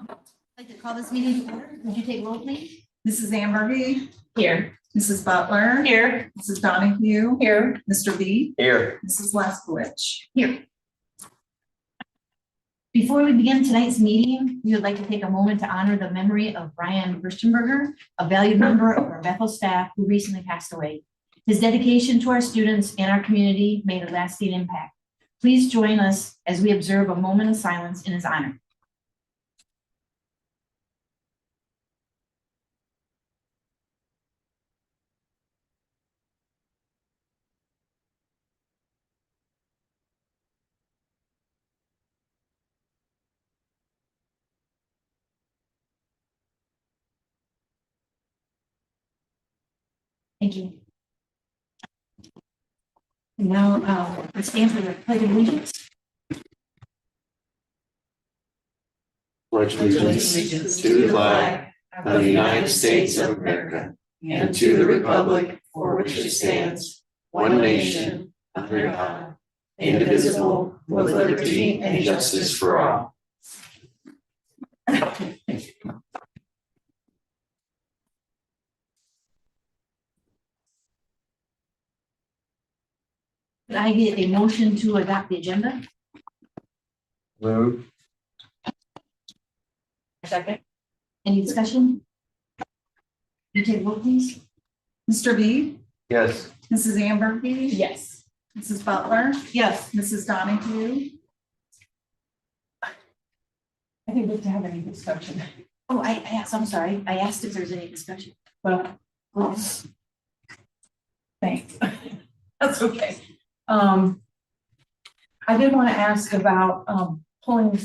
I'd like to call this meeting to order. Would you take roll, please? Mrs. Amberby. Here. Mrs. Butler. Here. Mrs. Donahue. Here. Mr. B. Here. Mrs. Leskowicz. Here. Before we begin tonight's meeting, we would like to take a moment to honor the memory of Brian Gerstenberger, a valued member of our Bethel staff who recently passed away. His dedication to our students and our community made a lasting impact. Please join us as we observe a moment of silence in his honor. Thank you. And now we stand for the Pledge of Allegiance. Pledge allegiance to the flag of the United States of America and to the republic for which it stands, one nation, under God, indivisible, with liberty and justice for all. Could I get a motion to adopt the agenda? Move. Second. Any discussion? You take roll, please. Mr. B. Yes. Mrs. Amberby. Yes. Mrs. Butler. Yes. Mrs. Donahue. I think we have to have any discussion. Oh, I asked, I'm sorry. I asked if there's any discussion. Well, Yes. thanks. That's okay. I did want to ask about pulling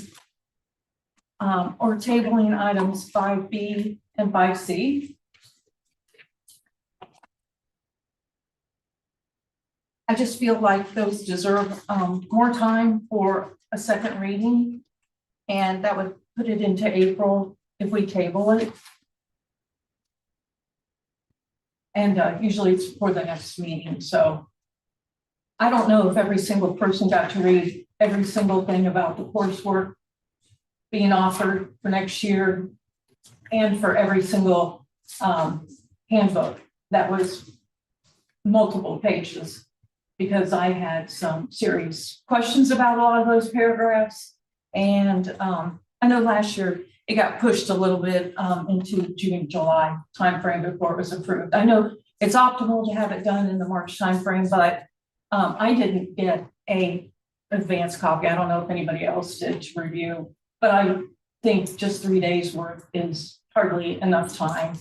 or tabling items 5B and 5C. I just feel like those deserve more time for a second reading, and that would put it into April if we table it. And usually it's for the next meeting, so I don't know if every single person got to read every single thing about the coursework being offered for next year and for every single handbook that was multiple pages, because I had some serious questions about a lot of those paragraphs. And I know last year it got pushed a little bit into June, July timeframe before it was approved. I know it's optimal to have it done in the March timeframe, but I didn't get a advanced copy. I don't know if anybody else did to review, but I think just 3 days worth is hardly enough time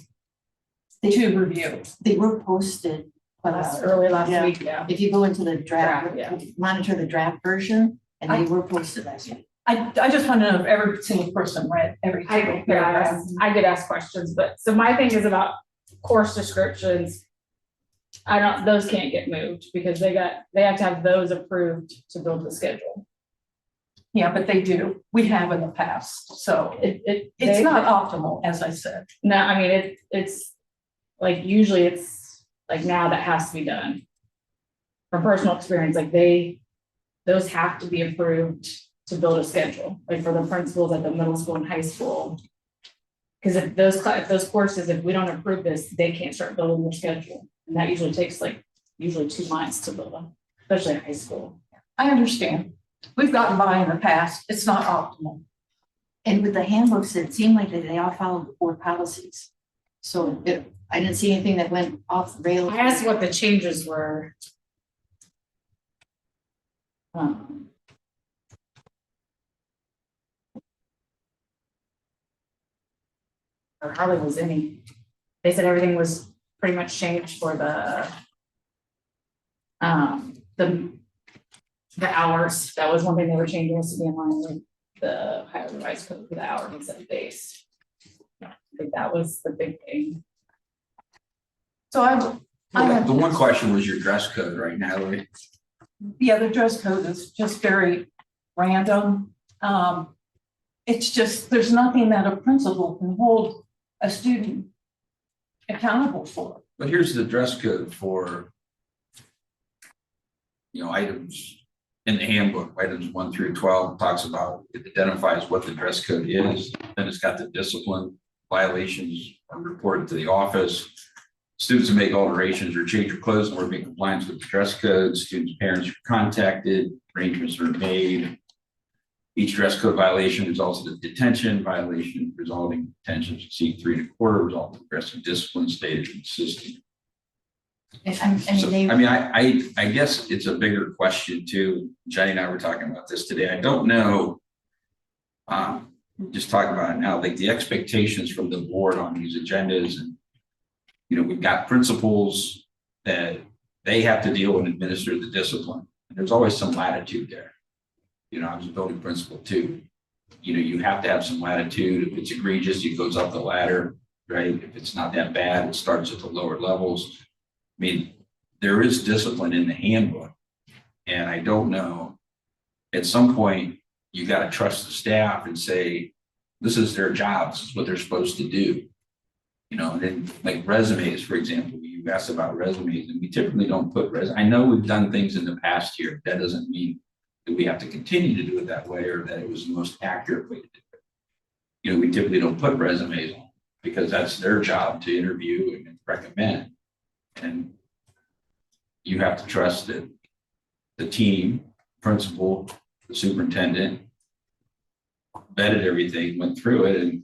to review. They were posted Early last Yeah. week, yeah. If you go into the draft, Yeah. monitor the draft version, and they were posted last week. I just want to know if every single person read every single paragraph. I get asked questions, but so my thing is about course descriptions. Those can't get moved because they have to have those approved to build the schedule. Yeah, but they do. We have in the past, so it's They- not optimal, as I said. No, I mean, it's like, usually it's like now that has to be done. From personal experience, like those have to be approved to build a schedule, like for the principals at the middle school and high school. Because if those courses, if we don't approve this, they can't start building their schedule. And that usually takes usually 2 months to build them, especially in high school. I understand. We've gotten by in the past. It's not optimal. And with the handbooks, it seemed like they all followed the board policies. So I didn't see anything that went off the rails. I asked what the changes were. There hardly was any. They said everything was pretty much changed for the hours. That was one thing they were changing, was to be in line with the higher revised code for the hour instead of base. I think that was the big thing. So I have. The one question was your dress code right now, right? Yeah, the dress code is just very random. It's just, there's nothing that a principal can hold a student accountable for. But here's the dress code for, items in the handbook, items 1 through 12 talks about, it identifies what the dress code is, then it's got the discipline violations are reported to the office. Students who make alterations or change their clothes in order to be in compliance with the dress code, students' parents are contacted, arrangements are made. Each dress code violation results in a detention, violation resulting in detention exceed 3 1/4, result in aggressive discipline stated in the system. So, I mean, I guess it's a bigger question too. Jenny and I were talking about this today. I don't know. Just talking about it now, like the expectations from the board on these agendas, and we've got principals that they have to deal and administer the discipline. And there's always some latitude there. I was a building principal too. You have to have some latitude. If it's egregious, it goes up the ladder, right? If it's not that bad, it starts at the lower levels. I mean, there is discipline in the handbook, and I don't know. At some point, you got to trust the staff and say, this is their job. This is what they're supposed to do. And then like resumes, for example, you asked about resumes, and we typically don't put I know we've done things in the past here. That doesn't mean that we have to continue to do it that way, or that it was the most accurate way to do it. We typically don't put resumes on because that's their job to interview and recommend. And you have to trust that the team, principal, the superintendent vetted everything, went through it, and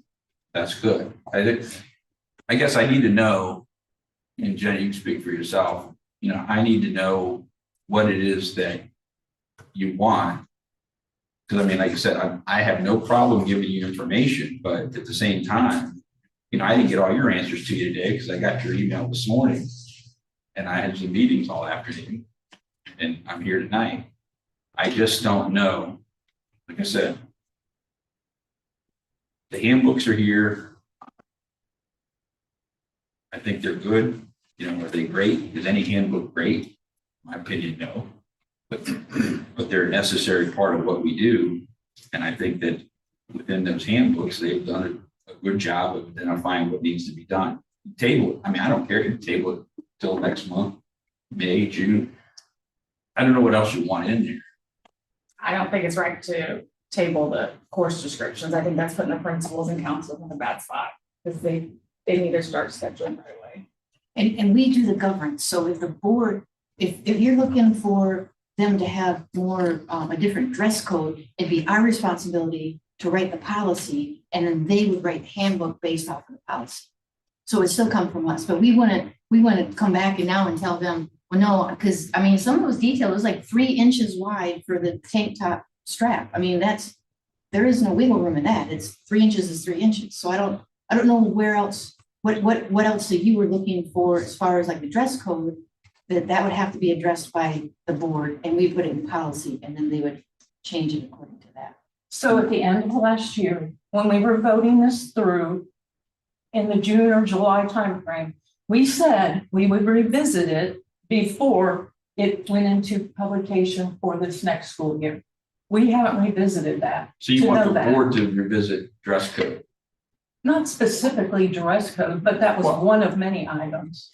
that's good. I guess I need to know, and Jenny, you can speak for yourself, I need to know what it is that you want. Because I mean, like I said, I have no problem giving you information, but at the same time, I didn't get all your answers to you today because I got your email this morning. And I had some meetings all afternoon, and I'm here tonight. I just don't know. Like I said, the handbooks are here. I think they're good. Are they great? Is any handbook great? In my opinion, no. But they're a necessary part of what we do. And I think that within those handbooks, they've done a good job of identifying what needs to be done. Table it. I mean, I don't care if you table it till next month, May, June. I don't know what else you want in there. I don't think it's right to table the course descriptions. I think that's putting the principals and counselors in a bad spot because they need to start scheduling right away. And we do the governance. So if the board, if you're looking for them to have more, a different dress code, it'd be our responsibility to write the policy, and then they would write the handbook based off of the policy. So it still come from us, but we want to come back and now and tell them, well, no, because I mean, some of those details, it was like 3 inches wide for the tank top strap. I mean, there is no wiggle room in that. It's 3 inches is 3 inches. So I don't know where else, what else that you were looking for as far as like the dress code, that would have to be addressed by the board, and we put it in policy, and then they would change it according to that. So at the end of last year, when we were voting this through in the June or July timeframe, we said we would revisit it before it went into publication for this next school year. We haven't revisited that. So you want the board to revisit dress code? Not specifically dress code, but that was one of many items.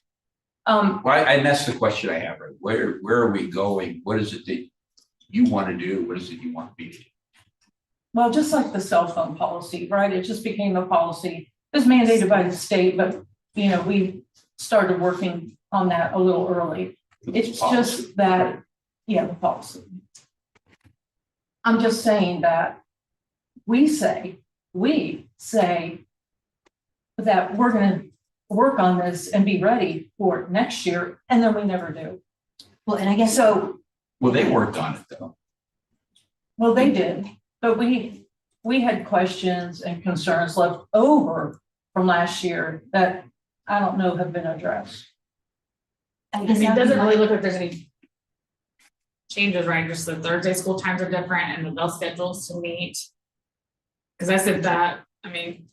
Well, and that's the question I have, right? Where are we going? What is it that you want to do? What is it you want me to do? Well, just like the cell phone policy, right? It just became a policy. It was mandated by the state, but we started working on that a little early. It's just that, the policy. I'm just saying that we say that we're going to work on this and be ready for next year, and then we never do. Well, and I guess so. Well, they worked on it though. Well, they did, but we had questions and concerns left over from last year that I don't know have been addressed. I guess it doesn't really look like there's any changes, right? Just the Thursday school times are different and the bell schedules to meet. Because I said that, I mean,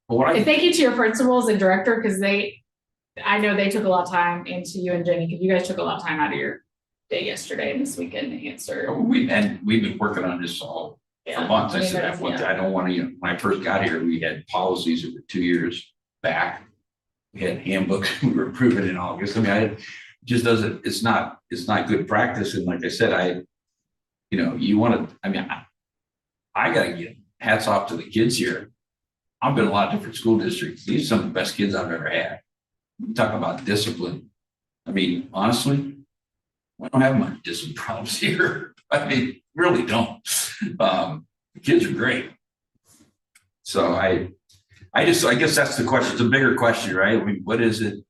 and thank you to your principals and director, because I know they took a lot of time, and to you and Jenny, because you guys took a lot of time out of your day yesterday and this weekend to answer. We've been working on this all for months. I said, I don't want to, when I first got here, we had policies that were 2 years back. We had handbooks we were approving in August. I mean, it just doesn't, it's not good practice. And like I said, you know, you want to, I mean, I gotta give hats off to the kids here. I've been in a lot of different school districts. These are some of the best kids I've ever had. We talk about discipline. I mean, honestly, we don't have much discipline problems here. I mean, really don't. The kids are great. So I guess that's the question. It's a bigger question, right? I mean, what is it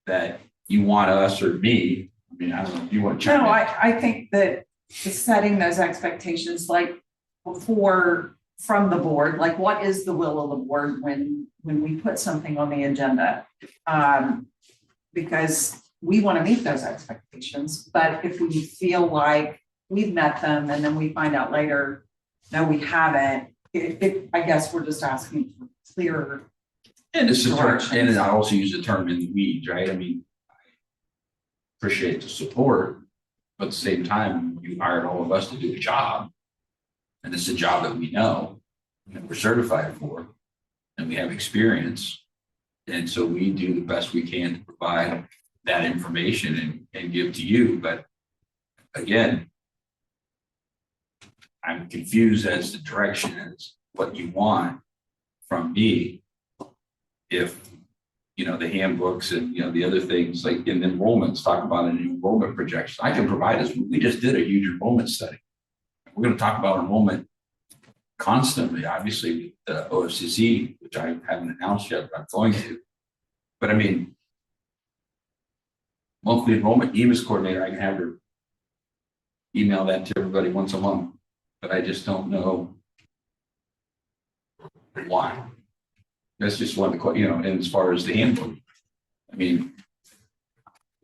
that you want us or me? I mean, I don't know if you want to chime No, in. I think that setting those expectations, like before from the board, like what is the will of the board when we put something on the agenda? Because we want to meet those expectations, but if we feel like we've met them and then we find out later, no, we haven't, I guess we're just asking for clearer. And it's a term, directions. and I also use the term in the weeds, right? I mean, I appreciate the support, but at the same time, you hired all of us to do a job. And it's a job that we know and we're certified for, and we have experience. And so we do the best we can to provide that information and give to you. But again, I'm confused as to direction as what you want from me. If, you know, the handbooks and, you know, the other things like in enrollments, talk about an enrollment projection. I can provide us, we just did a huge enrollment study. We're going to talk about enrollment constantly, obviously, with the OFCC, which I haven't announced yet, but I'm going to. But I mean, monthly enrollment EMIS coordinator, I can have her email that to everybody once a month, but I just don't know why. That's just one of the, you know, and as far as the handbook, I mean,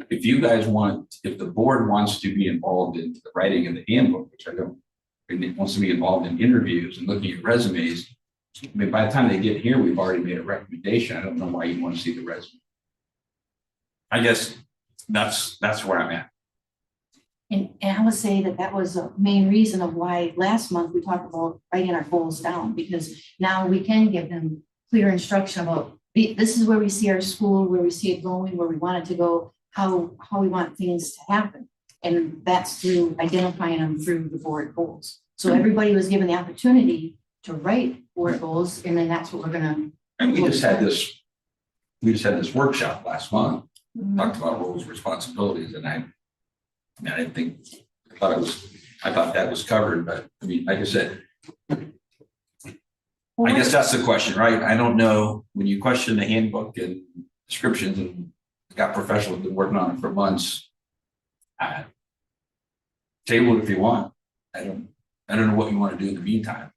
if you guys want, if the board wants to be involved in the writing of the handbook, which I don't, and it wants to be involved in interviews and looking at resumes, I mean, by the time they get here, we've already made a recommendation. I don't know why you want to see the resume. I guess that's where I'm at. And I would say that that was a main reason of why last month we talked about writing our goals down, because now we can give them clear instruction about this is where we see our school, where we see it going, where we want it to go, how we want things to happen. And that's through identifying them through the board goals. So everybody was given the opportunity to write board goals, and then that's what we're gonna. And we just had this workshop last month, talked about roles, responsibilities, and I didn't think, I thought that was covered, but I mean, like I said, I guess that's the question, right? I don't know, when you question the handbook and descriptions, and got professionals been working on it for months. Table it if you want. I don't know what you want to do in the meantime.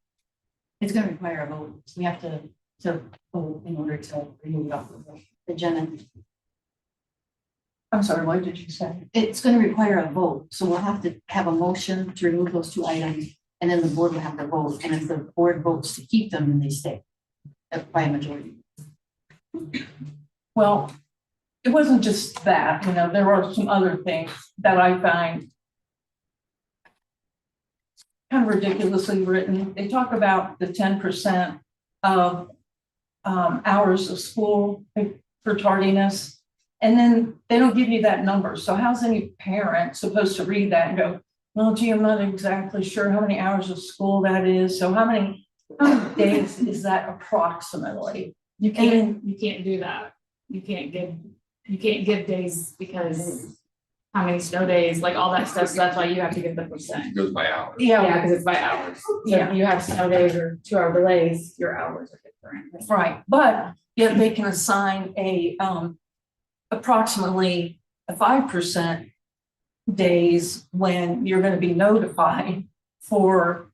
It's gonna require a vote. We have to vote in order to remove it off of the agenda. I'm sorry, what did you say? It's gonna require a vote, so we'll have to have a motion to remove those two items, and then the board will have to vote, and if the board votes to keep them, then they stay by a majority. Well, it wasn't just that, you know, there were some other things that I find kind of ridiculously written. They talk about the 10% of hours of school for tardiness, and then they don't give you that number. So how's any parent supposed to read that and go, well, gee, I'm not exactly sure how many hours of school that is. So how many days is that approximately? You can't do that. You can't give days because how many snow days, like all that stuff. So that's why you have to give the percent. It goes by hours. Yeah, because it's by hours. So Yeah. if you have snow days or 2-hour delays, your hours are different. Right, but yet they can assign a approximately a 5% days when you're going to be notified for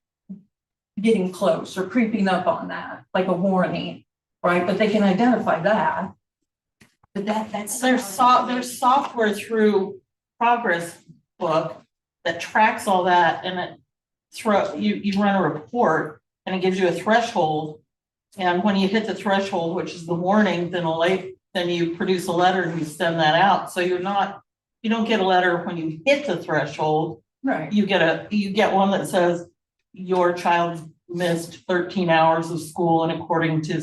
getting close or creeping up on that, like a warning, right? But they can identify that. But that's. There's software through Progress Book that tracks all that, and you run a report and it gives you a threshold. And when you hit the threshold, which is the warning, then you produce a letter and you send that out. So you don't get a letter when you hit the threshold. Right. You get one that says your child missed 13 hours of school, and according to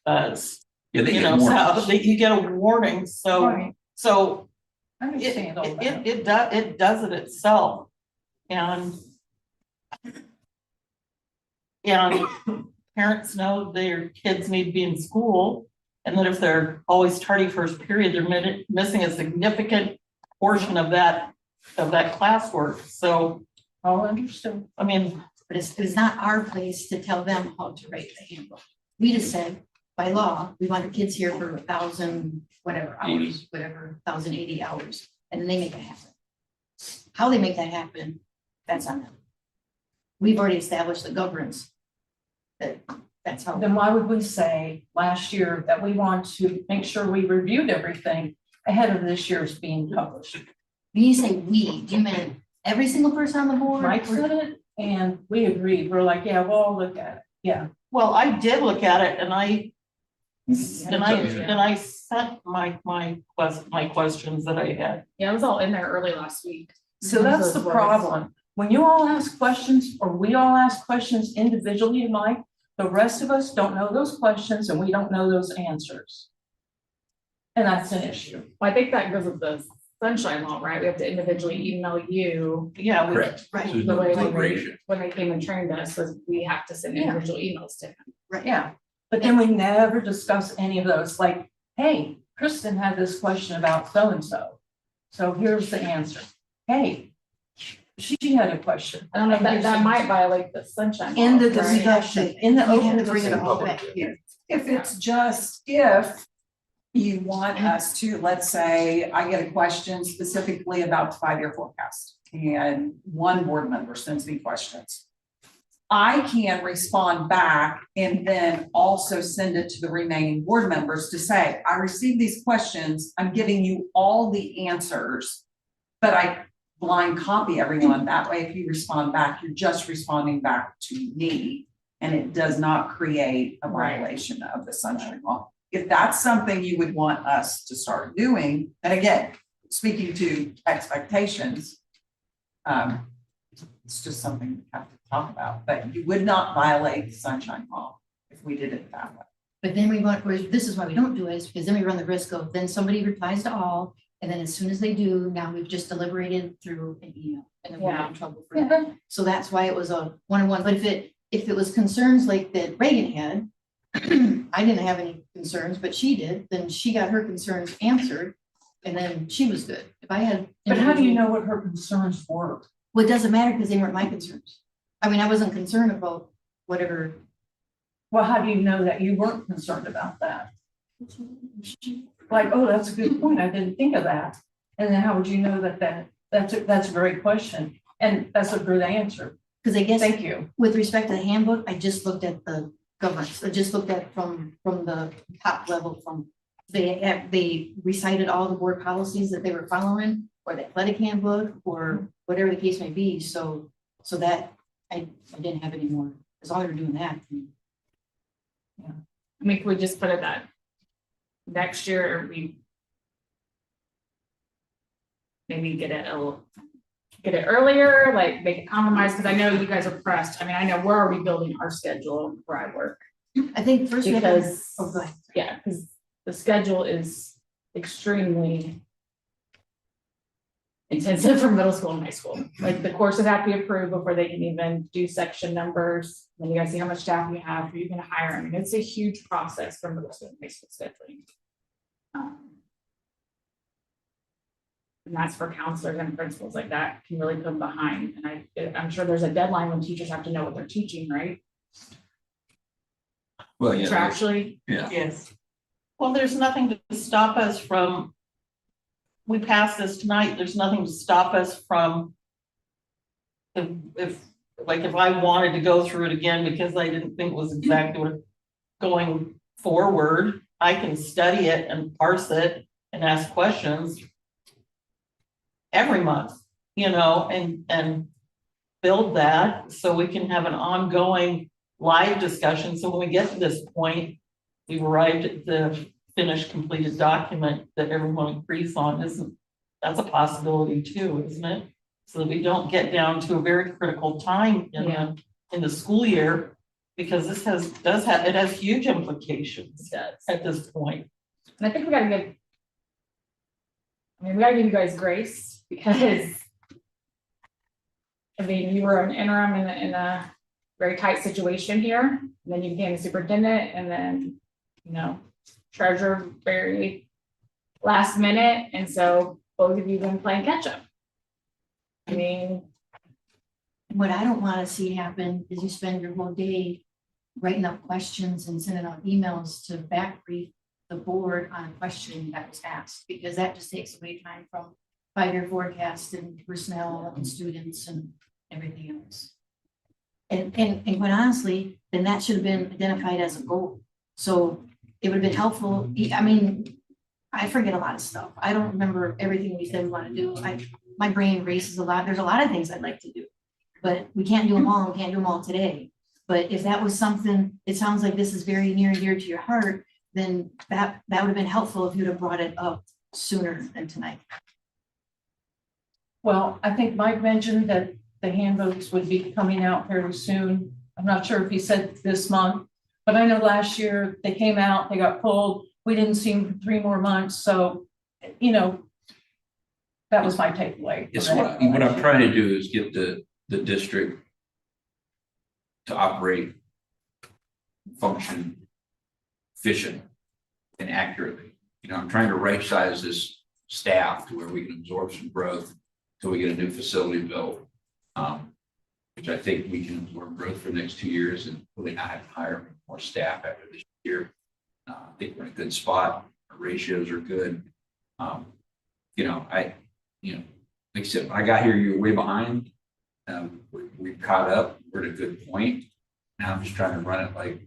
Yeah, they you get know, warnings. so you get a warning. So Right. so I understand all that. it does it itself. And And parents know their kids need to be in school, and that if they're always tardy first period, they're missing a significant portion of that classwork. So, All understood. I mean, But it's not our place to tell them how to write the handbook. We just said, by law, we want the kids here for 1,000 whatever hours, whatever, 1,080 hours, and then they make it happen. How they make that happen, that's on them. We've already established the governance. That's how. Then why would we say last year that we want to make sure we reviewed everything ahead of this year's being published? When you say we, do you mean every single person on the board? Mike said it, and we agreed. We're like, yeah, we'll all look at it. Yeah. well, I did look at it, and I sent my questions that I had. Yeah, it was all in there early last week. So that's the problem. When you all ask questions, or we all ask questions individually, Mike, the rest of us don't know those questions and we don't know those answers. And that's an issue. Well, I think that goes with the sunshine law, right? We have to individually email you. Yeah, Correct. Right. There's The no way deliberation. when they came and trained us was we have to send Yeah. individual emails to them. Yeah. But then we never discuss any of those, like, hey, Kristen had this question about so-and-so. So here's the answer. Hey, she had a question. I don't know, that might violate the sunshine law. In the right? discussion, in the You have open to bring it all discussion. back here. If it's just, if you want us to, let's say, I get a question specifically about the 5-year forecast, and one board member sends me questions. I can respond back and then also send it to the remaining board members to say, I received these questions, I'm giving you all the answers, but I blind copy everyone. That way, if you respond back, you're just responding back to me, and it does not create a violation of the sunshine law. If that's something you would want us to start doing, and again, speaking to expectations, it's just something we have to talk about, but you would not violate the sunshine law if we did it that way. But then this is why we don't do it, is because then we run the risk of, then somebody replies to all, and then as soon as they do, now we've just deliberated through an email, and then we get in trouble for that. So that's why it was a one-on-one, but if it was concerns like that Reagan had, I didn't have any concerns, but she did, then she got her concerns answered, and then she was good. If I had. But how do you know what her concerns were? Well, it doesn't matter because they weren't my concerns. I mean, I wasn't concerned about whatever. Well, how do you know that you weren't concerned about that? Like, oh, that's a good point. I didn't think of that. And then how would you know that's a great question? And that's a good answer. Because I guess Thank you. with respect to the handbook, I just looked at the governance. I just looked at from the top level they recited all the board policies that they were following, or the athletic handbook, or whatever the case may be. So that I didn't have any more. As long as we're doing that. I mean, can we just put it that next year we maybe get it earlier, like make a compromise, because I know you guys are pressed. I mean, I know we're already building our schedule where I work. I think first Because, go ahead. yeah, because the schedule is extremely intensive for middle school and high school. Like the courses have to be approved before they can even do section numbers. Then you guys see how much staff you have, who you're gonna hire. I mean, it's a huge process for middle school and high school scheduling. And that's for counselors and principals, like that can really come behind. And I'm sure there's a deadline when teachers have to know what they're teaching, right? Well, yeah. Contractually. Yeah. Yes. Well, there's nothing to stop us from, we passed this tonight, there's nothing to stop us from if I wanted to go through it again because I didn't think it was exactly what going forward, I can study it and parse it and ask questions every month, and build that so we can have an ongoing live discussion. So when we get to this point, we've arrived at the finished completed document that everyone agrees on. That's a possibility too, isn't it? So that we don't get down to a very critical time in the school year, because this has huge implications at this point. And I think we gotta give you guys grace, because I mean, you were an interim in a very tight situation here. And then you became a superintendent and then, you know, treasurer very last minute. And so both of you been playing catch up. I mean, What I don't want to see happen is you spend your whole day writing up questions and sending out emails to back brief the board on a question that was asked, because that just takes away time from 5-year forecast and personnel and students and everything else. And quite honestly, then that should have been identified as a goal. So it would have been helpful. I mean, I forget a lot of stuff. I don't remember everything we said we want to do. My brain races a lot. There's a lot of things I'd like to do, but we can't do them all. We can't do them all today. But if that was something, it sounds like this is very near and dear to your heart, then that would have been helpful if you'd have brought it up sooner than tonight. Well, I think Mike mentioned that the handbooks would be coming out fairly soon. I'm not sure if he said this month, but I know last year they came out, they got pulled. We didn't see them for 3 more months. So, you know, that was my takeaway. It's what I'm trying to do is get the district to operate, function efficient and accurately. You know, I'm trying to right size this staff to where we can absorb some growth till we get a new facility built. Which I think we can absorb growth for the next 2 years and really not have to hire more staff after this year. I think we're in a good spot. Our ratios are good. You know, like I said, when I got here, you were way behind. We've caught up. We're at a good point. Now I'm just trying to run it like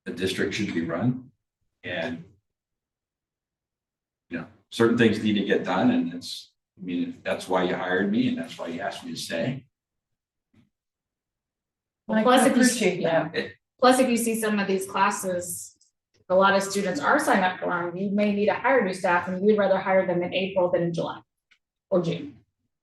the district should be run. And, you know, certain things need to get done. And that's why you hired me and that's why you asked me to stay. I plus, appreciate that. plus, if you see some of these classes, a lot of students are signing up for them. You may need to hire new staff, and you'd rather hire them in April than in July or June.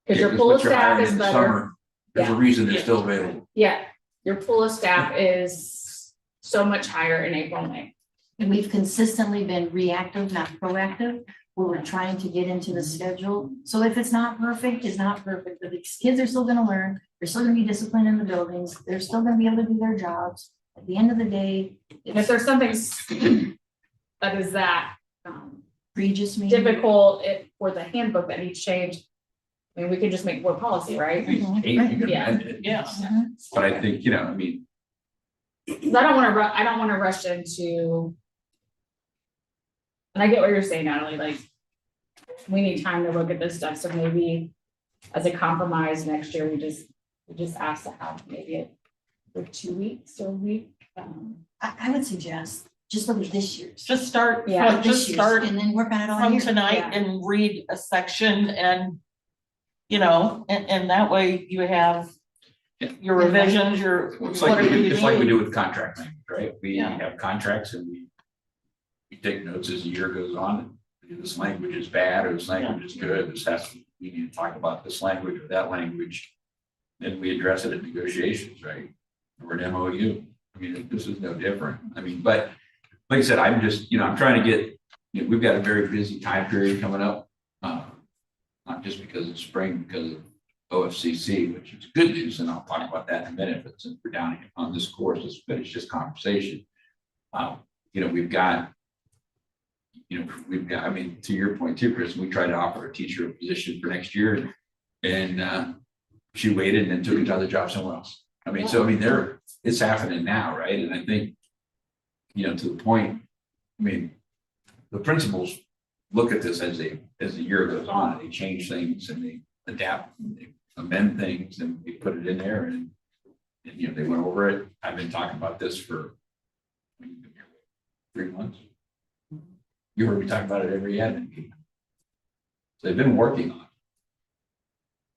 Because your pool of what you're staff hiring is in the better. summer, there's a reason they're still available. Yeah, your pool of staff is so much higher in April and May. And we've consistently been reactive, not proactive, where we're trying to get into the schedule. So if it's not perfect, it's not perfect, but the kids are still gonna learn, they're still gonna be disciplined in the buildings, they're still gonna be able to do their jobs. At the end of the day, And if there's something that is that egregious, maybe. difficult for the handbook that needs change, I mean, we can just make more policy, right? You can Yeah. amend it. Yes. But I think, I mean, 'Cause I don't want to rush into. And I get what you're saying, Natalie, like, we need time to look at this stuff, so maybe as a compromise next year, we just ask to have maybe it for 2 weeks or a week. I would suggest, just look at this year's. Just start, Yeah. This just year's, start and then work on it all from year. tonight Yeah. and read a section and, and that way you have your revisions, your it's like whatever you it's like we need. do with contract language, right? We Yeah. have contracts and we take notes as the year goes on. This language is bad or this language is good. We need to talk about this language or that language. Then we address it in negotiations, right? Or an MOU. I mean, this is no different. I mean, but like I said, I'm just, I'm trying to get, we've got a very busy time period coming up. Not just because it's spring, because of OFCC, which is good news, and I'll talk about that in a minute, but since we're down on this course, let's finish this conversation. We've got, I mean, to your point too, Chris, we tried to offer a teacher position for next year and she waited and then took another job somewhere else. I mean, it's happening now, right? And I think, to the point, I mean, the principals look at this as the year goes on, and they change things and they adapt, and they amend things, and they put it in there, and they went over it. I've been talking about this for 3 months. You heard me talk about it every admin meeting. So they've been working on it.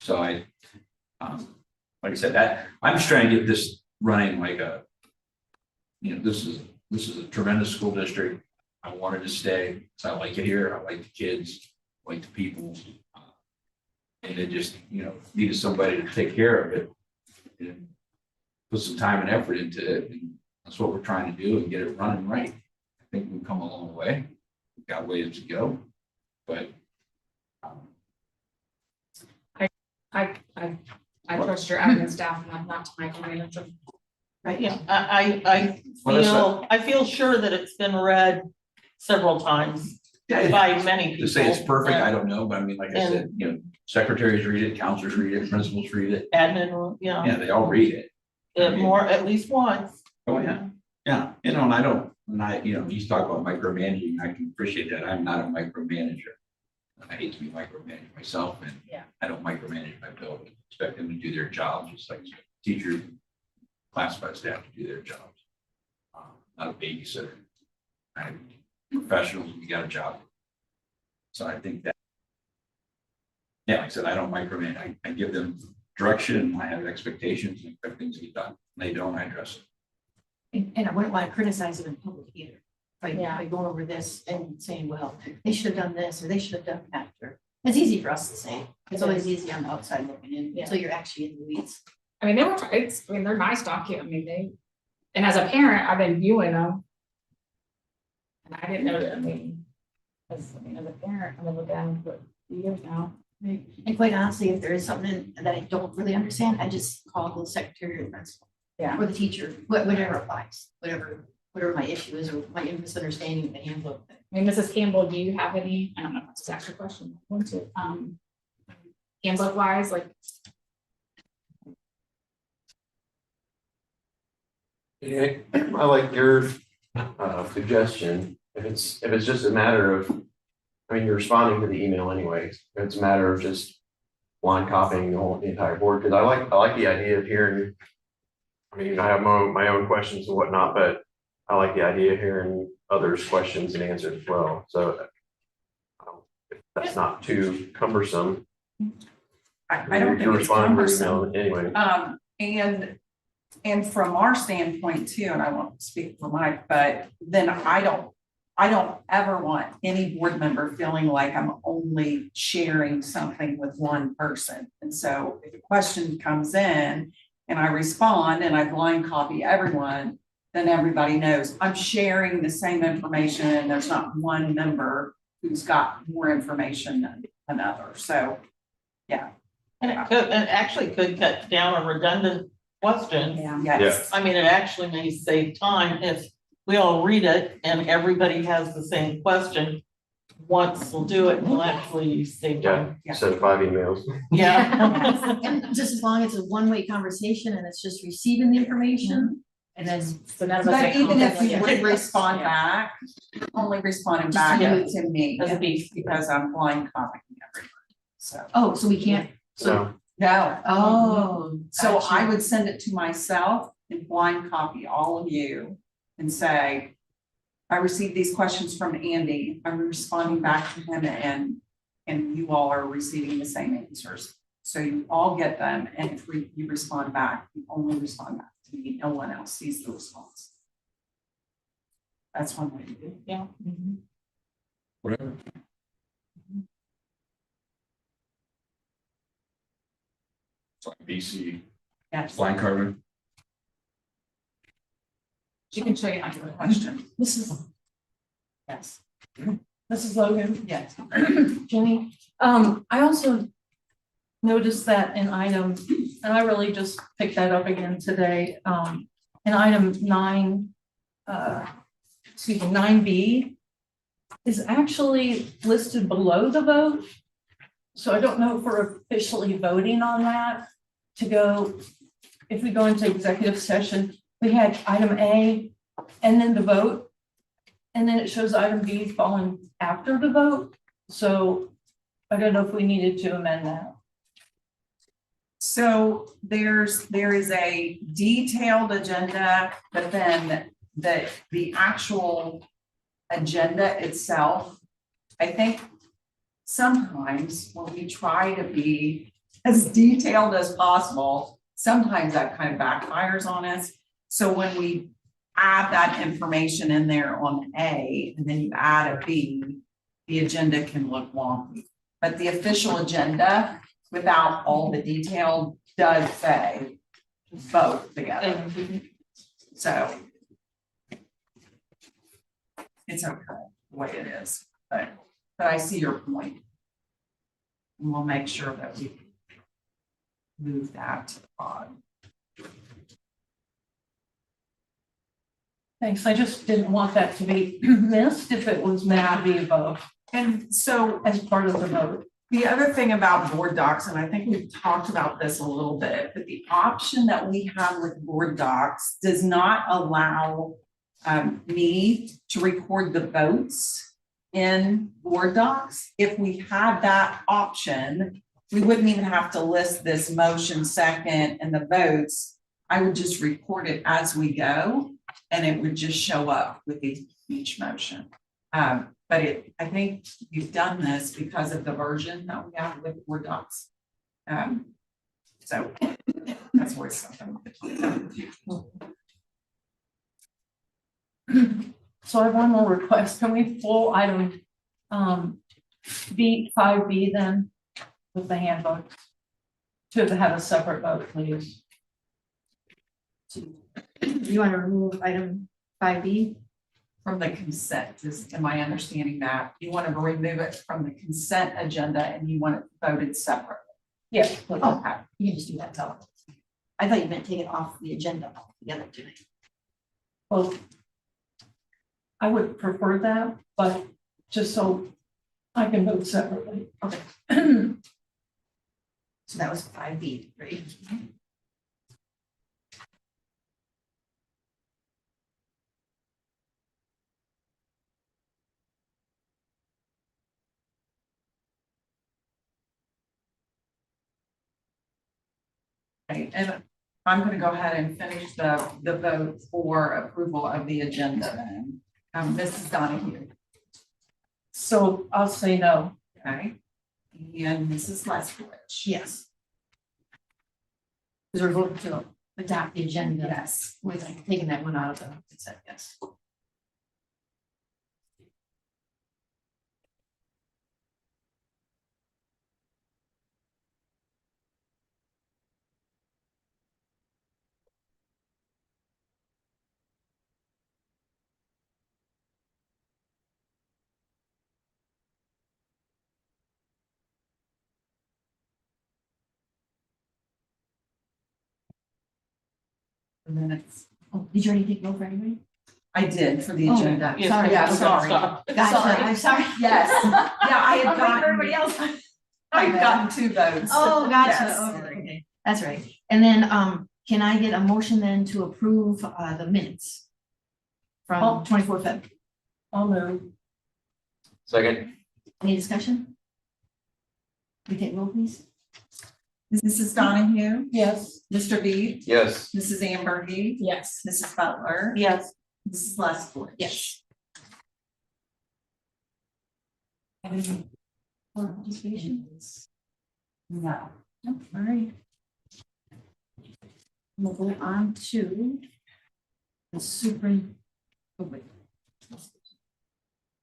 So like I said, that I'm just trying to get this running like this is a tremendous school district. I wanted to stay, so I like it here. I like the kids, I like the people. And it just, needed somebody to take care of it and put some time and effort into it. And that's what we're trying to do and get it running right. I think we've come a long way. We've got ways to go, but I I trust your admin staff not to micromanage them. Right? Yeah, I Well, that's I feel sure that it's been read several times Yeah, by many people. to say it's perfect, I and don't know, but I mean, like I said, secretaries read it, counselors read it, principals read it. Admin, Yeah, they all read it. at least once. Oh, yeah. Yeah, and I don't, he's talking about micromanaging. I can appreciate that. I'm not a micromanager. I hate to be micromanaged myself, and Yeah. I don't micromanage my building. Expect them to do their job, just like teachers, classified staff to do their jobs. Not a babysitter. I'm professionals, we got a job. So I think that, yeah, like I said, I don't micromanage. I give them direction, and I have expectations and expect things to get done. They don't, I address it. And I wouldn't want to criticize them in public either. Yeah. By going over this and saying, well, they should have done this, or they should have done that, or it's easy for us to say. It's always easy on the outside looking in, Yeah. until you're actually in the weeds. I mean, they're nice documents. I mean, and as a parent, I've been viewing them. And I didn't know that, as a parent, I've been looking at them for years now. And quite honestly, if there is something that I don't really understand, I just call the secretary or principal. Yeah. Or the teacher, whatever applies, whatever my issue is, or my misunderstanding of the handbook. I mean, Mrs. Campbell, do you have any, I don't know if that's actually a question, I want to, handbook wise, like, Yeah, I like your suggestion. If it's just a matter of, I mean, you're responding to the email anyways. If it's a matter of just blind copying the entire board, because I like the idea of hearing. I mean, I have my own questions and whatnot, but I like the idea of hearing others' questions and answers as well. So if that's not too cumbersome. I don't think You're it's responding to cumbersome. email anyway. And from our standpoint too, and I won't speak for Mike, but then I don't ever want any board member feeling like I'm only sharing something with one person. And so if a question comes in and I respond and I blind copy everyone, then everybody knows I'm sharing the same information and there's not one member who's got more information than another. So, yeah. And it actually could cut down on redundant questions. Yes. I mean, it actually may save time if we all read it and everybody has the same question. Once we'll do it, we'll actually save time. Instead of 5 emails. Yeah. And just as long as it's a one-way conversation and it's just receiving the information, and then so none of us. But get even if conflict, you like, would respond back, only responding Just back to to me As a beast. because I'm blind copying everybody. So, so we can't, So no. oh. So I gotcha. would send it to myself and blind copy all of you and say, I received these questions from Andy. I'm responding back to him and you all are receiving the same answers. So you all get them. And if you respond back, you only respond back to me. No one else sees the response. That's one way to do it. Yeah. Whatever. It's like BC, Yes. blind carbon. She can show you how to do a question. Yes. This is Logan. Yes. Jenny, I also noticed that in item, and I really just picked that up again today, in item 9B is actually listed below the vote. So I don't know if we're officially voting on that to go, if we go into executive session, we had item A and then the vote. And then it shows item B falling after the vote. So I don't know if we needed to amend that. So there is a detailed agenda, but then the actual agenda itself, I think sometimes when we try to be as detailed as possible, sometimes that kind of backfires on us. So when we add that information in there on A and then you add a B, the agenda can look wonky. But the official agenda, without all the detail, does say vote together. So it's okay the way it is, but I see your point. And we'll make sure that we move that to the bottom. Thanks, I just didn't want that to be missed if it was meant to be above And so as part of the vote. the other thing about board docs, and I think we've talked about this a little bit, but the option that we have with board docs does not allow me to record the votes in board docs. If we had that option, we wouldn't even have to list this motion second and the votes. I would just record it as we go, and it would just show up with each motion. But I think you've done this because of the version that we have with Word docs. So that's always something. So I have one more request. Can we pull item B5B then with the handbook? To have a separate vote, please. You want to remove item 5B? From the consent, am I understanding that? You want to remove it from the consent agenda and you want it voted separately? Yes. Okay. You can just do that, tell. I thought you meant take it off the agenda altogether tonight. Well, I would prefer that, but just so I can vote separately. Okay. So that was 5B, right? Right, and I'm gonna go ahead and finish the vote for approval of the agenda then. Mrs. Donahue, So I'll say no. okay? And Mrs. Leskowitz. Yes. Because we're voting to adopt the agenda. Yes. With taking that one out of the consent, yes. The minutes. Oh, did you already take over anybody? I did for the Oh, agenda. Yes, Sorry, yeah, okay, sorry. stop. Gotcha, I'm sorry. Yes, yeah, I had I'll wait for everybody gotten, else. I've gotten 2 votes. Oh, gotcha, Yes. okay, that's right. And then, can I get a motion then to approve, the minutes? From 24 February? I'll move. Second. Any discussion? We take roll, please? Mrs. Donahue, Yes. Mr. B, Yes. Mrs. Ambergy, Yes. Mrs. Butler. Yes, Mrs. Leskowitz. Yes. Any more participation? No. No, all right. We'll go on to the oh, wait.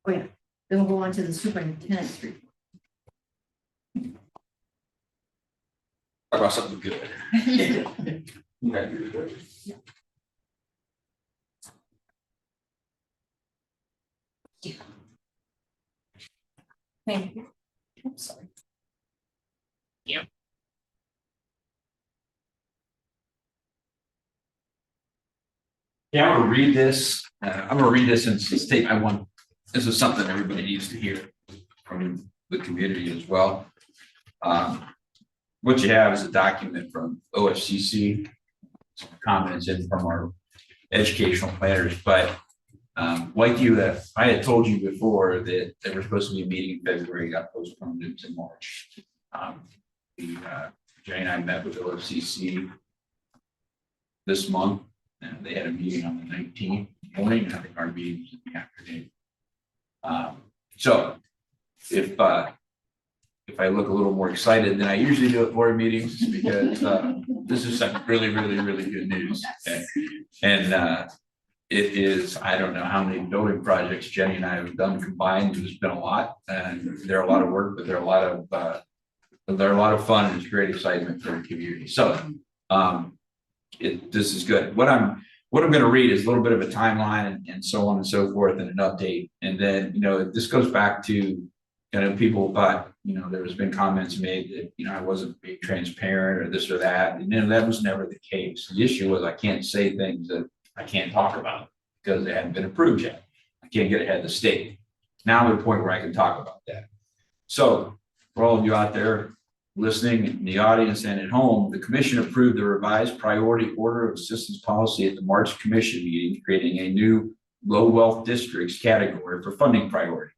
Oh, yeah, then we'll go on to the superintendent's report. Talk about something good. Thank you. I'm sorry. Yeah, I'm gonna read this. I'm gonna read this and state this is something everybody needs to hear from the community as well. What you have is a document from OFCC, some comments in from our educational planners, but like I had told you before that they were supposed to be meeting in February, got postponed into March. Jay and I met with OFCC this month, and they had a meeting on the 19th morning, and I think our meeting was in the afternoon. So if I look a little more excited than I usually do at board meetings, because this is some really, really, really good news. Okay? And it is, I don't know how many building projects Jenny and I have done combined. There's been a lot, and they're a lot of work, but they're a lot of fun, and it's great excitement for the community. So this is good. What I'm going to read is a little bit of a timeline and so on and so forth, and an update. And then, this goes back to And then people thought, there's been comments made that, I wasn't being transparent or this or that, and that was never the case. The issue was I can't say things that I can't talk about because they haven't been approved yet. I can't get ahead of the state. Now I'm at a point where I can talk about that. So for all of you out there listening in the audience and at home, the commission approved the revised priority order of assistance policy at the March commission meeting, creating a new low wealth districts category for funding priority.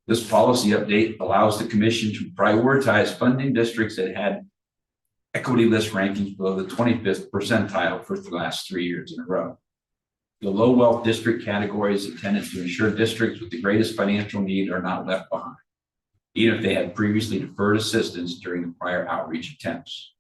This policy update allows the commission to prioritize funding districts that had equity list rankings below the 25th percentile for the last 3 years in a row. The low wealth district category is intended to ensure districts with the greatest financial need are not left behind, even if they had previously deferred assistance during the prior outreach attempts.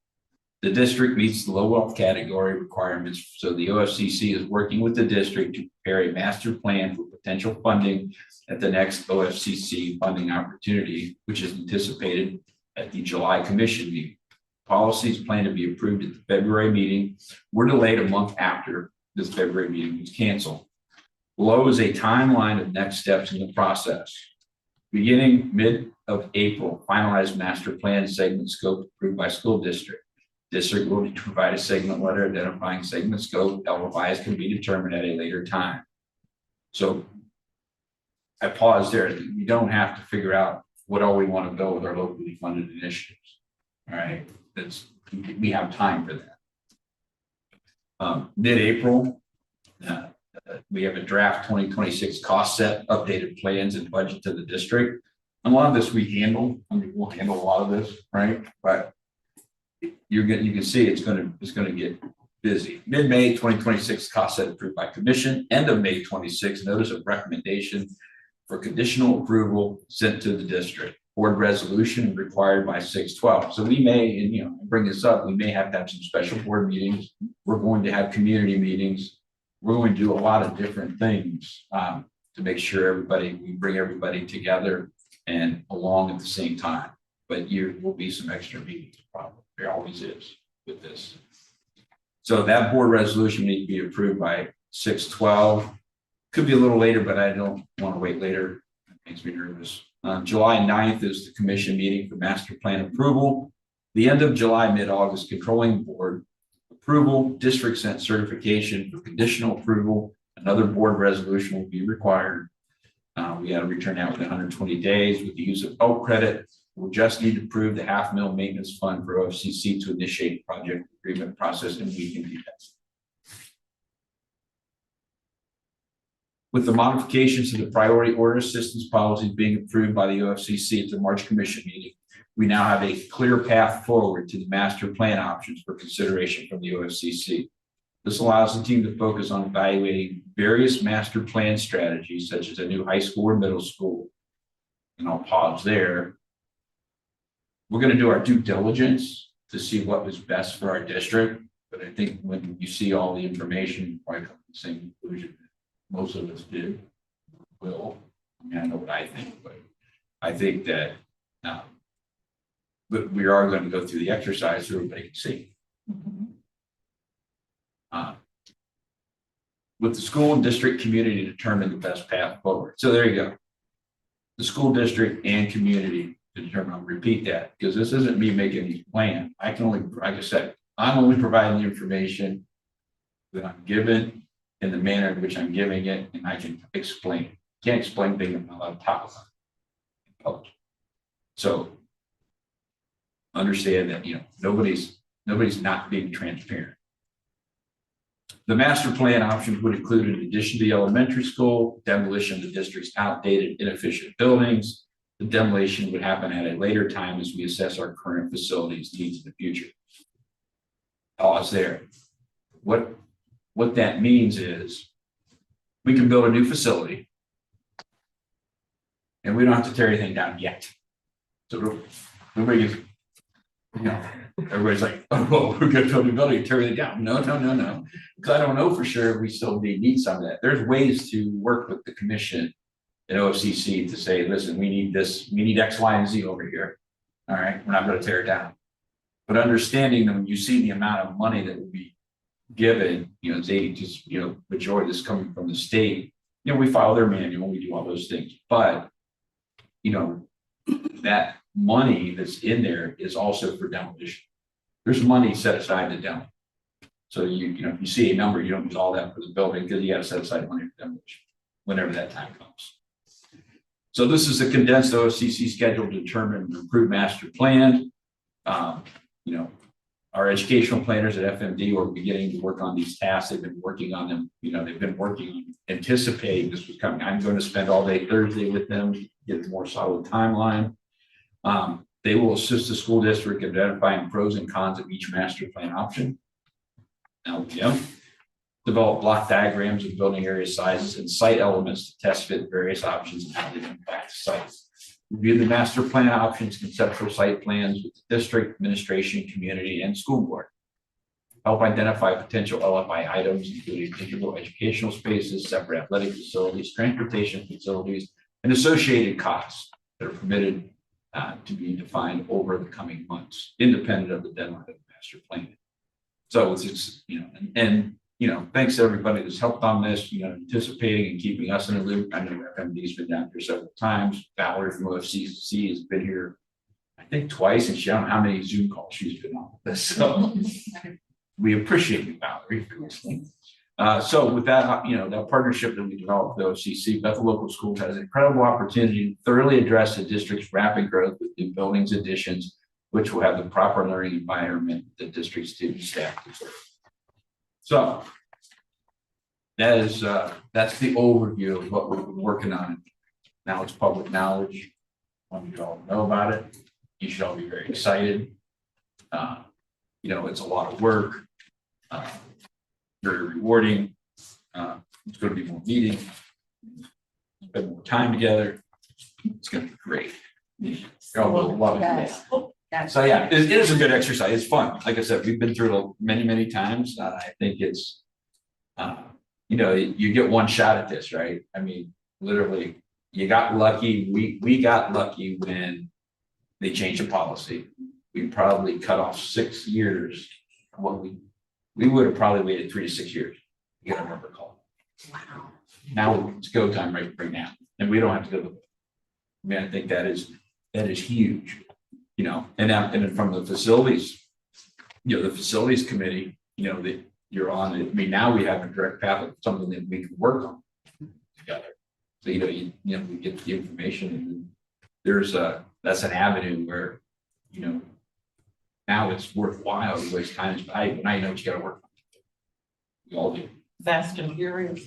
The district meets the low wealth category requirements, so the OFCC is working with the district to prepare a master plan for potential funding at the next OFCC funding opportunity, which is anticipated at the July commission meeting. Policies planned to be approved at the February meeting were delayed a month after this February meeting was canceled. Below is a timeline of next steps in the process. Beginning mid of April, finalized master plan segment scope approved by school district. District will need to provide a segment letter identifying segment scope. LOIs can be determined at a later time. So I pause there. You don't have to figure out what all we want to build with our locally funded initiatives. All right, we have time for that. Mid-April, we have a draft 2026 cost set, updated plans and budget to the district. A lot of this we handle. We'll handle a lot of this, right? But you can see it's going to get busy. Mid-May 2026 cost set approved by commission. End of May 26, notice of recommendation for conditional approval sent to the district. Board resolution required by 6/12. So we may, and bring this up, we may have to have some special board meetings. We're going to have community meetings. We're going to do a lot of different things to make sure we bring everybody together and along at the same time. But there will be some extra meetings, probably. There always is with this. So that board resolution needs to be approved by 6/12. Could be a little later, but I don't want to wait later. It makes me nervous. July 9th is the commission meeting for master plan approval. The end of July, mid-August, controlling board approval, district sent certification for conditional approval. Another board resolution will be required. We got to return that within 120 days with the use of OAK credit. We'll just need to approve the $500,000 maintenance fund for OFCC to initiate the project agreement process, and we can do that. With the modifications to the priority order assistance policies being approved by the OFCC at the March commission meeting, we now have a clear path forward to the master plan options for consideration from the OFCC. This allows the team to focus on evaluating various master plan strategies, such as a new high school or middle school. And I'll pause there. We're going to do our due diligence to see what was best for our district. But I think when you see all the information, you probably come to the same conclusion that most of us did. I know what I think, but I think that but we are going to go through the exercise so everybody can see. With the school and district community to determine the best path forward. So there you go. The school district and community to determine. I'll repeat that because this isn't me making these plans. I can only, like I said, I'm only providing the information that I'm given in the manner in which I'm giving it, and I can explain. Can't explain things I'm not allowed to talk about. So understand that nobody's not being transparent. The master plan options would include, in addition to the elementary school, demolition of the district's outdated, inefficient buildings. The demolition would happen at a later time as we assess our current facilities needs in the future. Pause there. What that means is we can build a new facility and we don't have to tear anything down yet. So nobody gets, everybody's like, oh, well, we're going to build a building and tear it down. No. Because I don't know for sure we still need some of that. There's ways to work with the commission at OFCC to say, listen, we need this, we need X, Y, and Z over here. All right, we're not going to tear it down. But understanding that when you see the amount of money that will be given, it's 80, just, majority of this coming from the state, we file their manual, we do all those things. But, that money that's in there is also for demolition. There's money set aside to demo. So you know, if you see a number, you don't use all that for the building because you got to set aside money for demolition whenever that time comes. So this is a condensed OFCC schedule to determine an approved master plan. You know, our educational planners at FMD are beginning to work on these tasks. They've been working on them. You know, they've been working, anticipating this was coming. I'm going to spend all day Thursday with them, get a more solid timeline. They will assist the school district in identifying pros and cons of each master plan option. LPM. Develop block diagrams of building area sizes and site elements to test fit various options and how they impact the sites. Review the master plan options, conceptual site plans with the district, administration, community, and school board. Help identify potential LFI items, including integral educational spaces, separate athletic facilities, transportation facilities, and associated costs that are permitted to be defined over the coming months, independent of the deadline of the master plan. So it's, you know, and you know, thanks to everybody that's helped on this, you know, anticipating and keeping us in the loop. I know FMD's been down here several times. Valerie from OFCC has been here, I think twice, and she, I don't know how many Zoom calls she's been on with this. So we appreciate you, Valerie, for listening. So with that, you know, that partnership that we developed with OFCC, Bethel Local Schools has an incredible opportunity to thoroughly address the district's rapid growth with new buildings additions, which will have the proper learning environment that district students, staff deserve. So that is that's the overview of what we've been working on. Now it's public knowledge. I want you to all know about it. You should all be very excited. You know, it's a lot of work, very rewarding. It's going to be more meetings, spend more time together. It's going to be great. Y'all will love it. So yeah, it is a good exercise. It's fun. Like I said, we've been through it many times. I think it's, you know, you get one shot at this, right? I mean, literally, you got lucky. We got lucky when they changed the policy. We probably cut off 6 years. What we would have probably waited 3 to 6 years to get a number call. Wow. Now it's go time right now, and we don't have to go. I mean, I think that is huge. You know, and then from the facilities, you know, the facilities committee, you know, that you're on it. I mean, now we have a direct path of something that we can work on together. So, you know, we get the information, and there's that's an avenue where, you know, now it's worthwhile to waste time. Now you know what you got to work on. We all do. Fast and furious.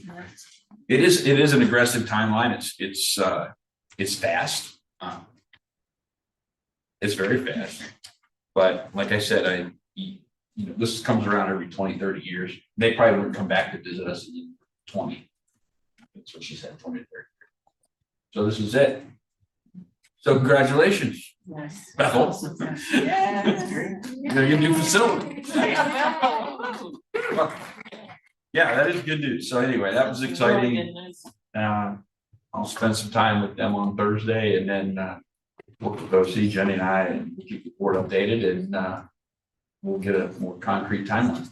It is an aggressive timeline. It's fast. It's very fast, but like I said, you know, this comes around every 20, 30 years. They probably wouldn't come back to visit us in 20. That's what she said, 20 to 30. So this is it. So congratulations. Yes. Bethel. You're your new facility. Yeah, that is good news. So anyway, that was exciting. I'll spend some time with them on Thursday, and then we'll go see Jenny and I and keep the board updated, and we'll get a more concrete timeline.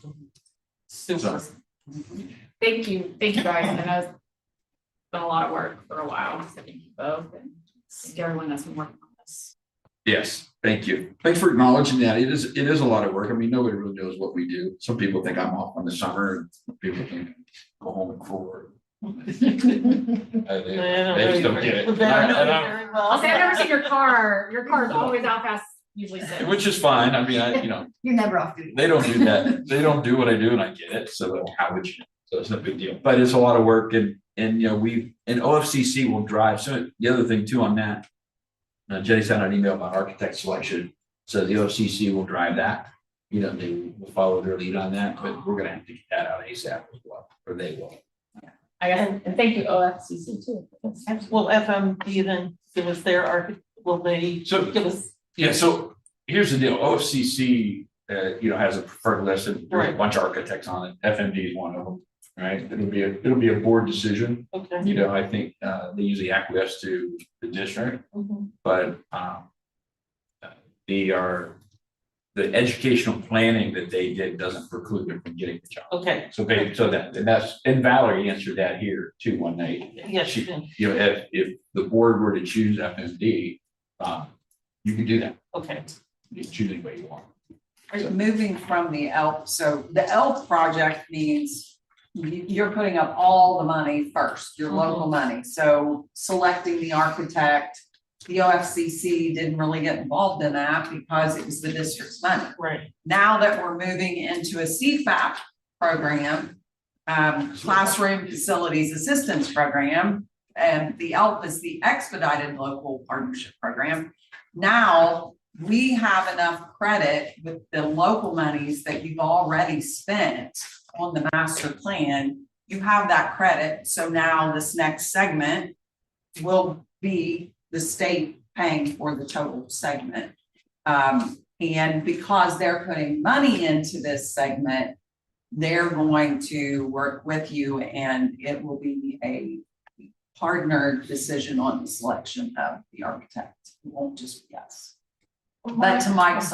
Super. Thank you guys. I know it's been a lot of work for a while. So thank you both, and thank everyone that's been working on this. Yes, thank you. Thanks for acknowledging that. It is a lot of work. I mean, nobody really knows what we do. Some people think I'm off on the summer, and people think go home and forward. They just don't get it. I'll say I've never seen your car. Your car is always out past usually 6. Which is fine. I mean, you know, You're never off duty. they don't do that. They don't do what I do, and I get it. So how would you? So it's no big deal. But it's a lot of work, and you know, OFCC will drive. So the other thing too on that, Jenny sent out an email about architect selection. So the OFCC will drive that. You know, they will follow their lead on that, but we're going to have to get that out ASAP as well, or they will. I guess, and thank you OFCC too. Will FMD then give us their will they give us? Yeah, so here's the deal. OFCC, you know, has a preferred list, and there's a bunch of architects on it. FMD is one of them, right? It'll be a board decision. Okay. You know, I think they usually acquiesce to the district, but the educational planning that they did doesn't preclude them from getting the job. Okay. So and Valerie answered that here too one night. Yes. You know, if the board were to choose FMD, You can do that. Okay, You can choose any way you want. Moving from the ELP, so the ELP project means you're putting up all the money first, your local money. So selecting the architect, the OFCC didn't really get involved in that because it was the district's money. right. Now that we're moving into a CFAP program, classroom facilities assistance program, and the ELP is the expedited local partnership program. Now we have enough credit with the local monies that you've already spent on the master plan. You have that credit. So now this next segment will be the state paying for the total segment. And because they're putting money into this segment, they're going to work with you, and it will be a partnered decision on the selection of the architect. It won't just be us. But to Mike's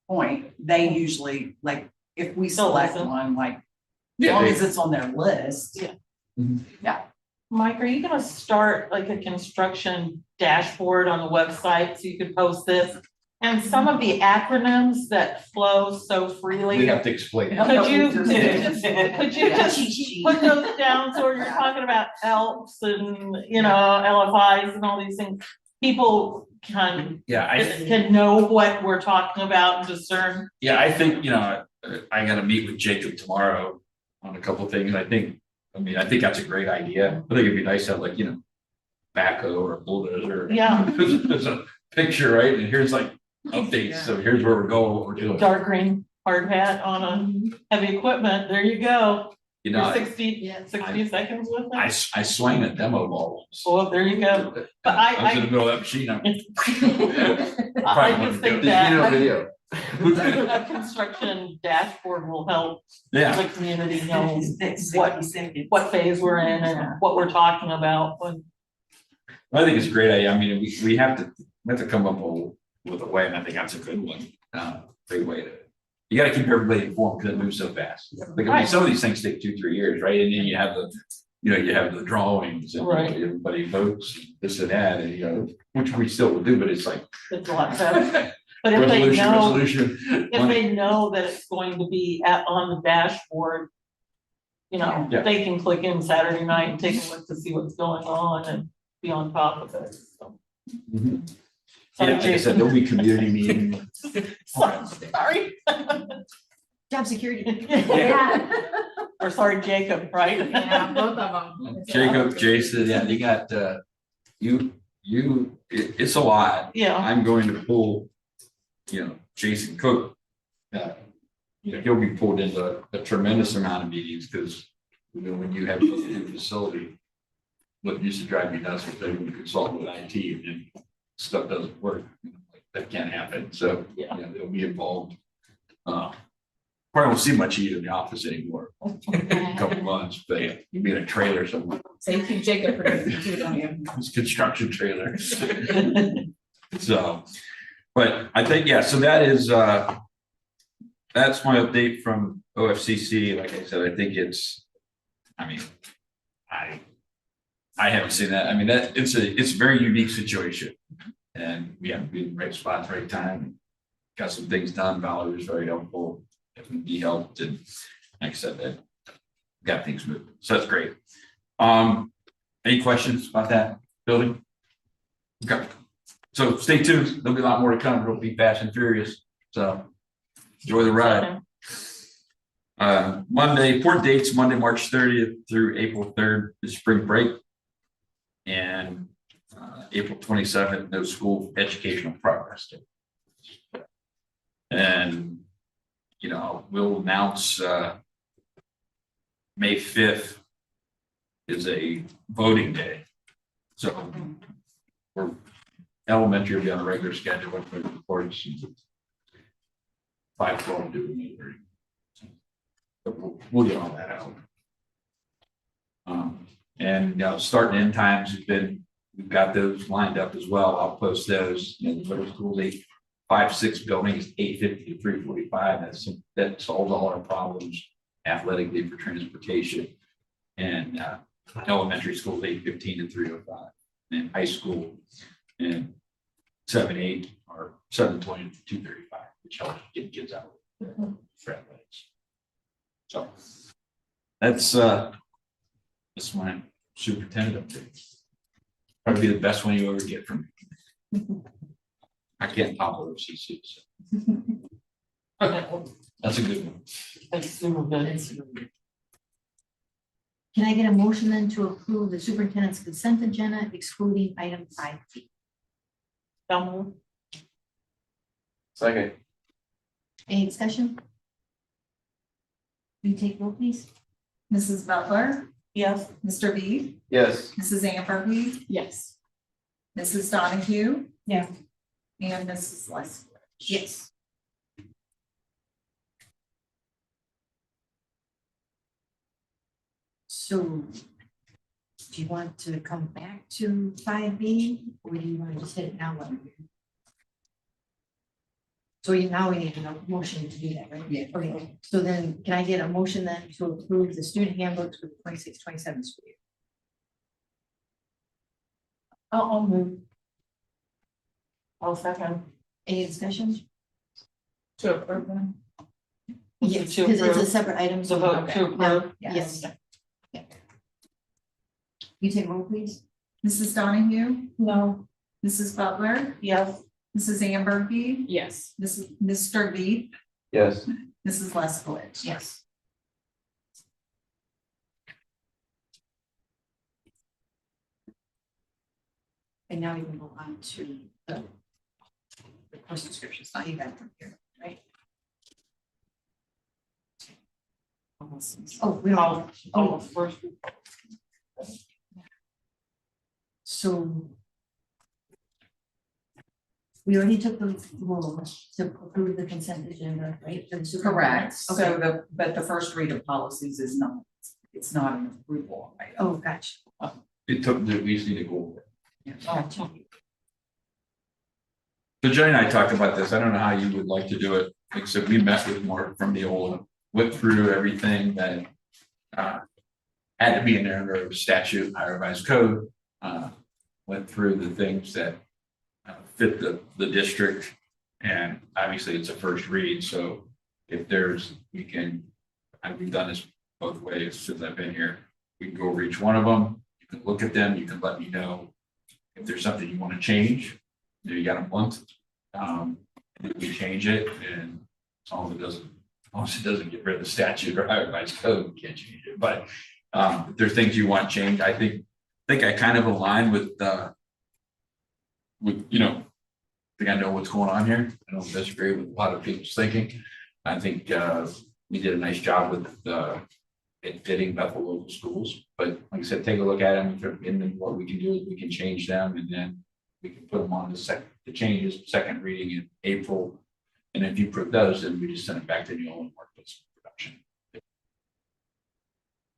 point, they usually, like, if we select one, like, as long as it's on their list. Yeah. Mike, are you gonna start like a construction dashboard on the website so you could post this? And some of the acronyms that flow so freely. We have to explain. it. Could you just put those down, so when you're talking about ELPs and, you know, LFIs and all these things, people can know what we're talking about and discern. Yeah, I think, you know, I gotta meet with Jacob tomorrow on a couple of things. I think that's a great idea. I think it'd be nice to have, like, you know, backhoe or bulldozer. Yeah. There's a picture, right? And here's like updates. So here's where we're going, what we're doing. Dark green hard hat on a heavy equipment, there you go. You know, 60 seconds with it. I swung a demo ball. Well, there you go. But I was in the middle of that machine. I just think that video. a construction dashboard will help Yeah. the community know what phase we're in and what we're talking about. I think it's a great idea. I mean, we have to come up with a way, and I think that's a good one. Great way to. You got to keep everybody informed because it moves so fast. Like, I mean, some of these things take 2-3 years, right? And then you have the drawings and everybody votes this and that, and which we still will do, but it's like It's a lot better. But if they know that it's going to be on the dashboard, they can click in Saturday night and take a look to see what's going on and be on top of it. So. Yeah, like I said, there'll be community meeting. Sorry. Job security. Yeah. Or sorry, Jacob, right? Yeah, both of them. Jacob, Jason, yeah, they got it's a lot. Yeah. I'm going to pull, Jason Cook. He'll be pulled into a tremendous amount of meetings because when you have a facility, what used to drive me nuts was when you consult with IT and stuff doesn't work. That can't happen. So they'll be involved. Probably won't see much heat in the office anymore. A couple months, but you'll be in a trailer somewhere. Thank you, Jacob, for It's construction trailer. So, but I think, so that is that's my update from OFCC. Like I said, I think I haven't seen that. I mean, it's a very unique situation. And we have to be in the right spot, right time. Got some things done. Valerie was very helpful. If we be helped, and like I said, that got things moving. So that's great. Any questions about that building? Okay. So stay tuned. There'll be a lot more to come. It'll be fast and furious. So enjoy the ride. Monday, important dates, Monday, March 30th through April 3rd is spring break. And April 27th, no school educational progress day. And, we'll announce May 5th is a voting day. So we're elementary will be on a regular schedule with the reports. 5:12 to 8:30. So we'll get all that out. And start and end times we've got those lined up as well. I'll post those. The middle school 5-6 buildings 8:50 to 3:45. That solves all our problems athletically for transportation. And elementary school 8:15 to 3:05. And high school and 7-8 or 7:20 to 2:35, which helps get kids out. For athletics. So that's my superintendent update. Probably the best one you ever get from me. I can't top OCC. So. That's a good one. That's super good. Can I get a motion then to approve the superintendent's consent agenda excluding item 5B? Second. Any discussion? Will you take roll, please? Mrs. Butler, Yes. Mr. B, Yes. Mrs. Amberby, Yes. Mrs. Donahue. Yeah. And Mrs. Leskowitz. Yes. So do you want to come back to 5B or do you want to just hit it now? So now we need a motion to do that, right? Yeah. Okay, so then can I get a motion then to approve the student handbooks for the 26-27 school year? I'll move. I'll second. Any discussion? To approve them. Yes, To because it's a approve. separate item. The so- vote to Now, approve. yes. Yeah. You take roll, please. Mrs. Donahue, No. Mrs. Butler, Yes. Mrs. Amberby, Yes. Mr. B, Yes. Mrs. Leskowitz. Yes. And now we can go on to the course descriptions. Now you got it from here, right? Oh, we don't. Oh, first. So we already took the rule to approve the consent agenda, right? for the Correct. superintendent? Okay. But the first read of policies is not, it's not an approval item. Oh, gotcha. It took, we just need to go over it. Gotcha. So Jenny and I talked about this. I don't know how you would like to do it, except we met with Mark from the old, went through everything that had to be in there under statute, Ohio Revised Code, went through the things that fit the district, and obviously it's a first read, so if there's, we've done this both ways since I've been here. We can go over each one of them, you can look at them, you can let me know if there's something you want to change. You got a month, we change it, and as long as it doesn't get rid of the statute or Ohio Revised Code, we can't change it. But if there's things you want changed, I think I kind of align with I think I know what's going on here. I don't disagree with a lot of people's thinking. I think we did a nice job with it fitting Bethel local schools. But like I said, take a look at them, and then what we can do is we can change them, and then we can put them on the changes, second reading in April. And if you approve those, then we just send it back to Neil and work with production.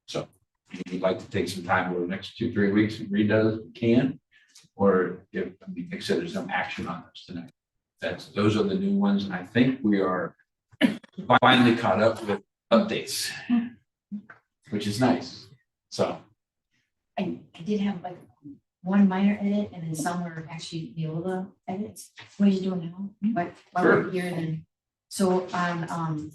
So if you'd like to take some time over the next 2-3 weeks and read those, we can. Or if, like I said, there's some action on this tonight. Those are the new ones, and I think we are finally caught up with updates, which is nice. So I did have like one minor edit and then some were actually Neola edits. What are you doing now? But while we're here then, so on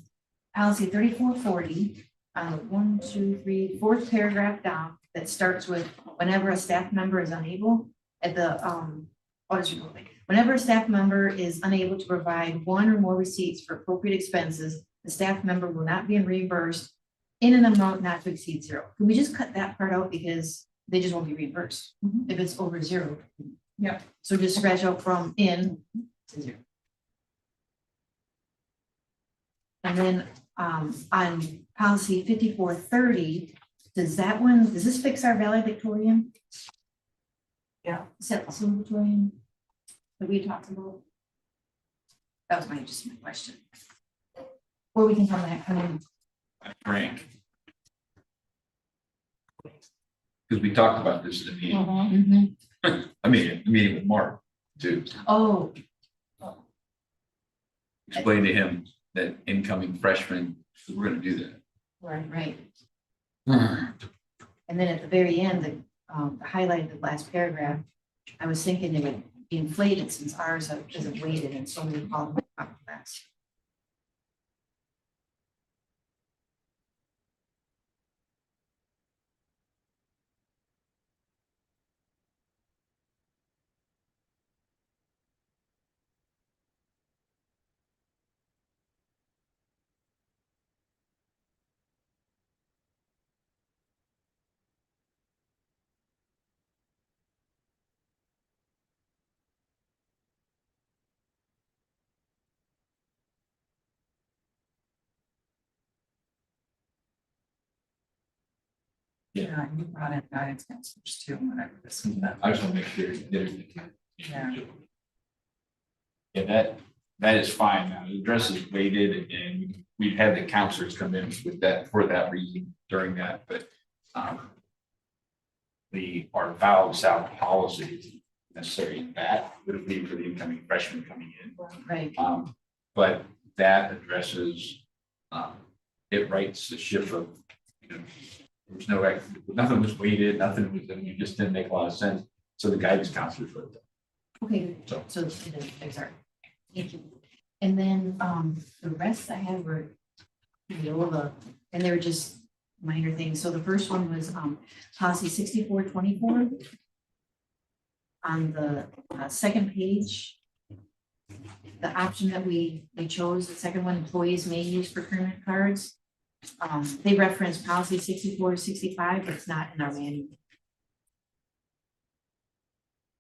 policy 3440, on the 4th paragraph down, that starts with whenever a staff member is unable at the whenever a staff member is unable to provide one or more receipts for appropriate expenses, the staff member will not be reimbursed in an amount not to exceed 0. Can we just cut that part out because they just won't be reimbursed if it's over 0? Yeah. So just scratch out from in to 0. And then on policy 5430, does this fix our valedictorian? Yeah. Is that the valedictorian that we talked about? That was just my question. Or we can come back, rank. Because we talked about this in the meeting. Mm-hmm. I mean, the meeting with Mark too. Oh, Explain to him that incoming freshmen, we're gonna do that. right. And then at the very end, the highlight of the last paragraph, I was thinking it would inflated since ours isn't weighted and so many call them upper class. Yeah, you brought in guidance counselors too, whenever this is done. I just want to make sure you did it. Yeah. Yeah, that is fine now. The address is weighted and we've had the counselors come in with that for that reason during that, but our valve south policy isn't necessarily that would be for the incoming freshmen coming in. Right. But that addresses, it writes the ship of, you know, there's nothing was weighted, nothing was, it just didn't make a lot of sense. So the guidance counselors wrote that. Okay, So- so sorry. Thank you. And then, the rest I had were Viola, and they were just minor things. So the first one was, policy 6424. On the second page, the option that we chose, the second one, employees may use procurement cards. They reference policy 6465, but it's not in our manual.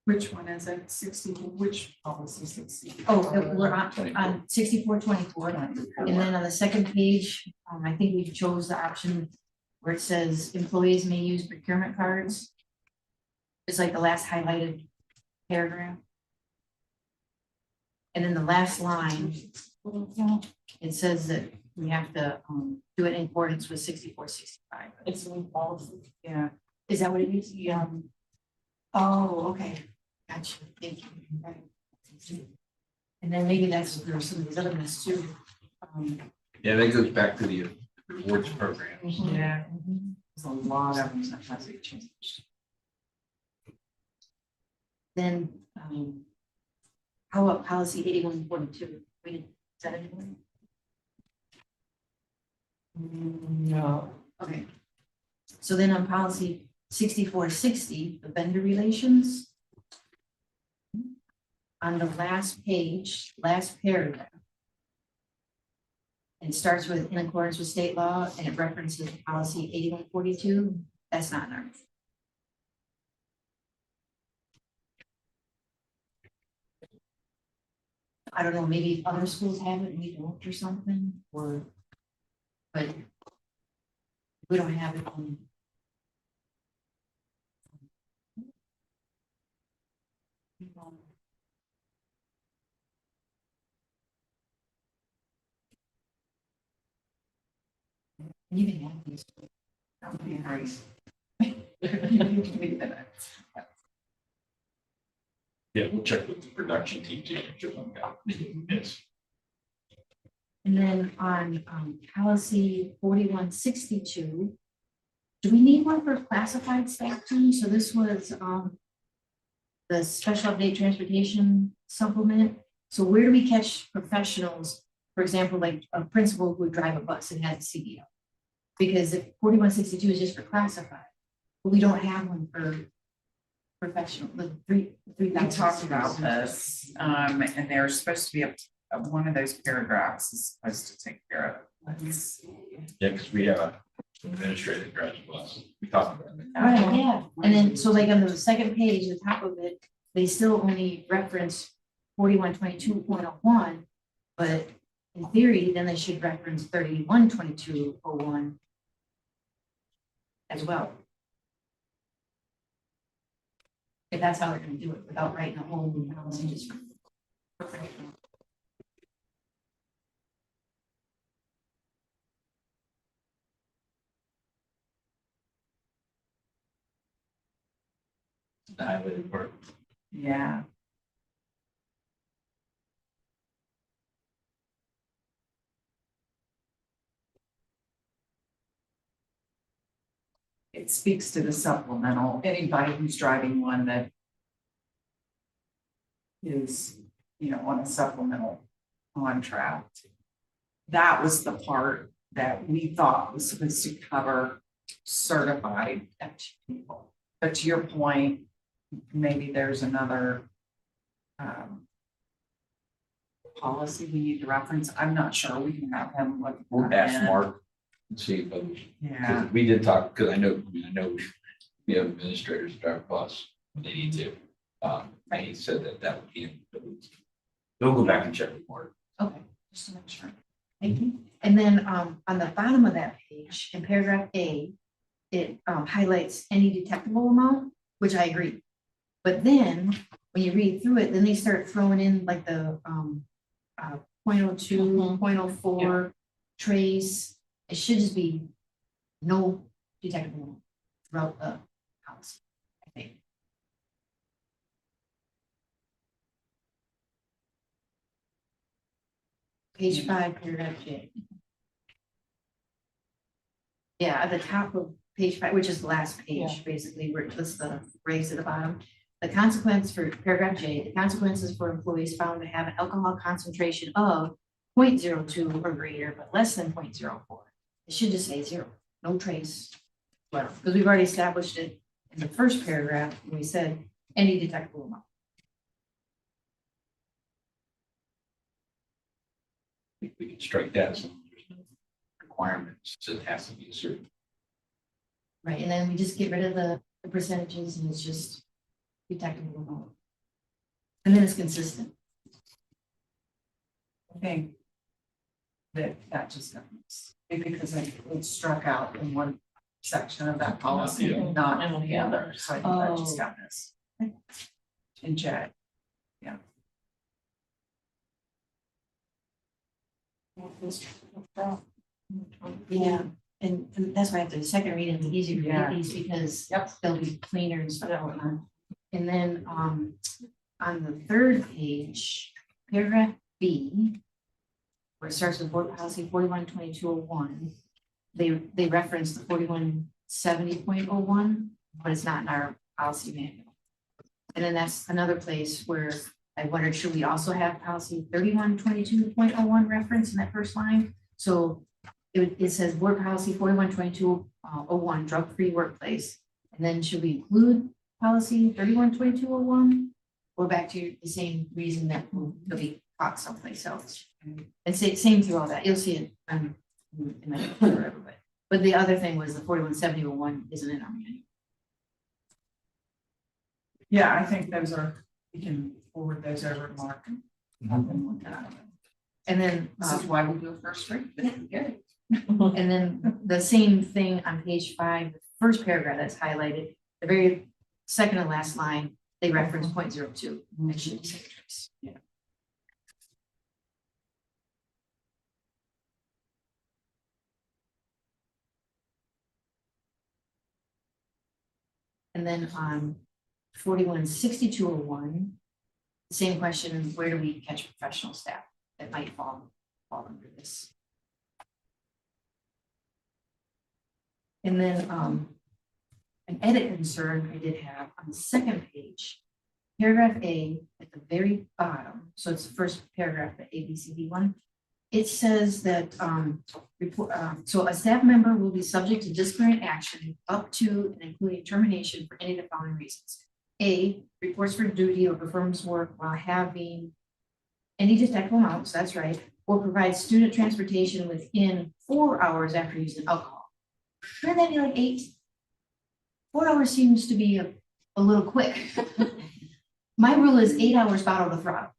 Which one is it? 60, which policy 60? Oh, we're on 6424, and then on the second page, I think we chose the option where it says employees may use procurement cards. It's like the last highlighted paragraph. And then the last line, it says that we have to do it in accordance with 6465. It's a new policy. Yeah, is that what it is? Yeah. Oh, okay, gotcha, thank you. Right. And then maybe that's for some of these other ones too. Yeah, that goes back to the rewards program. Yeah, there's a lot of them that has to be changed. Then, how about policy 8142? We did, is that anyone? No. Okay. So then on policy 6460, the vendor relations. On the last page, last paragraph. It starts with in accordance with state law and it references policy 8142. That's not in our. I don't know, maybe other schools have it and we don't or something, or, but we don't have it on. You can have these. That would be nice. Yeah, we'll check with the production team to make sure that yes. And then on policy 4162, do we need one for classified staff too? So this was the special update transportation supplement. So where do we catch professionals? For example, like a principal who would drive a bus and has a CDL. Because if 4162 is just for classified, but we don't have one for professional, the three. We talked about this, and there's supposed to be one of those paragraphs is supposed to take care of it. Let's see. Yeah, because we have a administrative graduate class. We talked about it. Right, yeah. And then, so like on the second page, the top of it, they still only reference 4122.01, but in theory, then they should reference 3122.01 as well. If that's how they're gonna do it, without writing a whole new policy, just. The highlighted part. Yeah. It speaks to the supplemental, anybody who's driving one that is, on a supplemental contract. That was the part that we thought was supposed to cover certified people. But to your point, maybe there's another policy we need to reference. I'm not sure. We can have him look. We'll ask Mark and see, but Yeah, because we did talk, because I know we have administrators drive a bus, they need to. And he said that would be, they'll go back and check with Mark. Okay, just to make sure. Thank you. And then on the bottom of that page, in paragraph A, it highlights any detectable amount, which I agree. But then when you read through it, then they start throwing in like the 0.02, 0.04 trace. It should just be no detectable amount throughout the policy, I think. Page 5, paragraph J. Yeah, at the top of page 5, which is the last page, basically, where it lists the raise at the bottom. The consequence for paragraph J, the consequences for employees found to have an alcohol concentration of 0.02 or greater, but less than 0.04. It should just say 0, no trace. Well, because we've already established it in the first paragraph, when we said any detectable amount. We can strike that, so there's no requirements, so it has to be a certain. Right, and then we just get rid of the percentages and it's just detectable amount. And then it's consistent. I think that just happens, because it struck out in one section of that policy, Yeah. not And in the the other, others. so I think that Oh. just got this. In J. Yeah, and that's why after the second reading, it's easier to Yeah. read these because Yep. they'll be cleaner and stuff like that. And then on the third page, paragraph B, where it starts with board policy 412201, they reference the 4170.01, but it's not in our policy manual. And then that's another place where I wondered, should we also have policy 3122.01 reference in that first line? So it says board policy 412201, drug-free workplace. And then should we include policy 312201? Or back to the same reason that it'll be taught someplace else. And same through all that. You'll see it in my forever, but the other thing was the 417001 isn't in our manual. Yeah, I think those are, we can forward those over to Mark and have them look at them. And then This is why we do a first read. Good. and then the same thing on page 5, the first paragraph that's highlighted, the very second and last line, they reference 0.02. It should say trace. Yeah. And then on 416201, same question, where do we catch professional staff that might fall under this? And then an edit concern I did have on the second page, paragraph A at the very bottom, so it's the first paragraph, the ABCD one. It says that so a staff member will be subject to disciplinary action up to and including termination for any of the following reasons. A, reports for duty or performs work while having any detectable amounts, that's right, or provides student transportation within 4 hours after using alcohol. Shouldn't that be like 8? 4 hours seems to be a little quick. My rule is 8 hours bottle to throttle.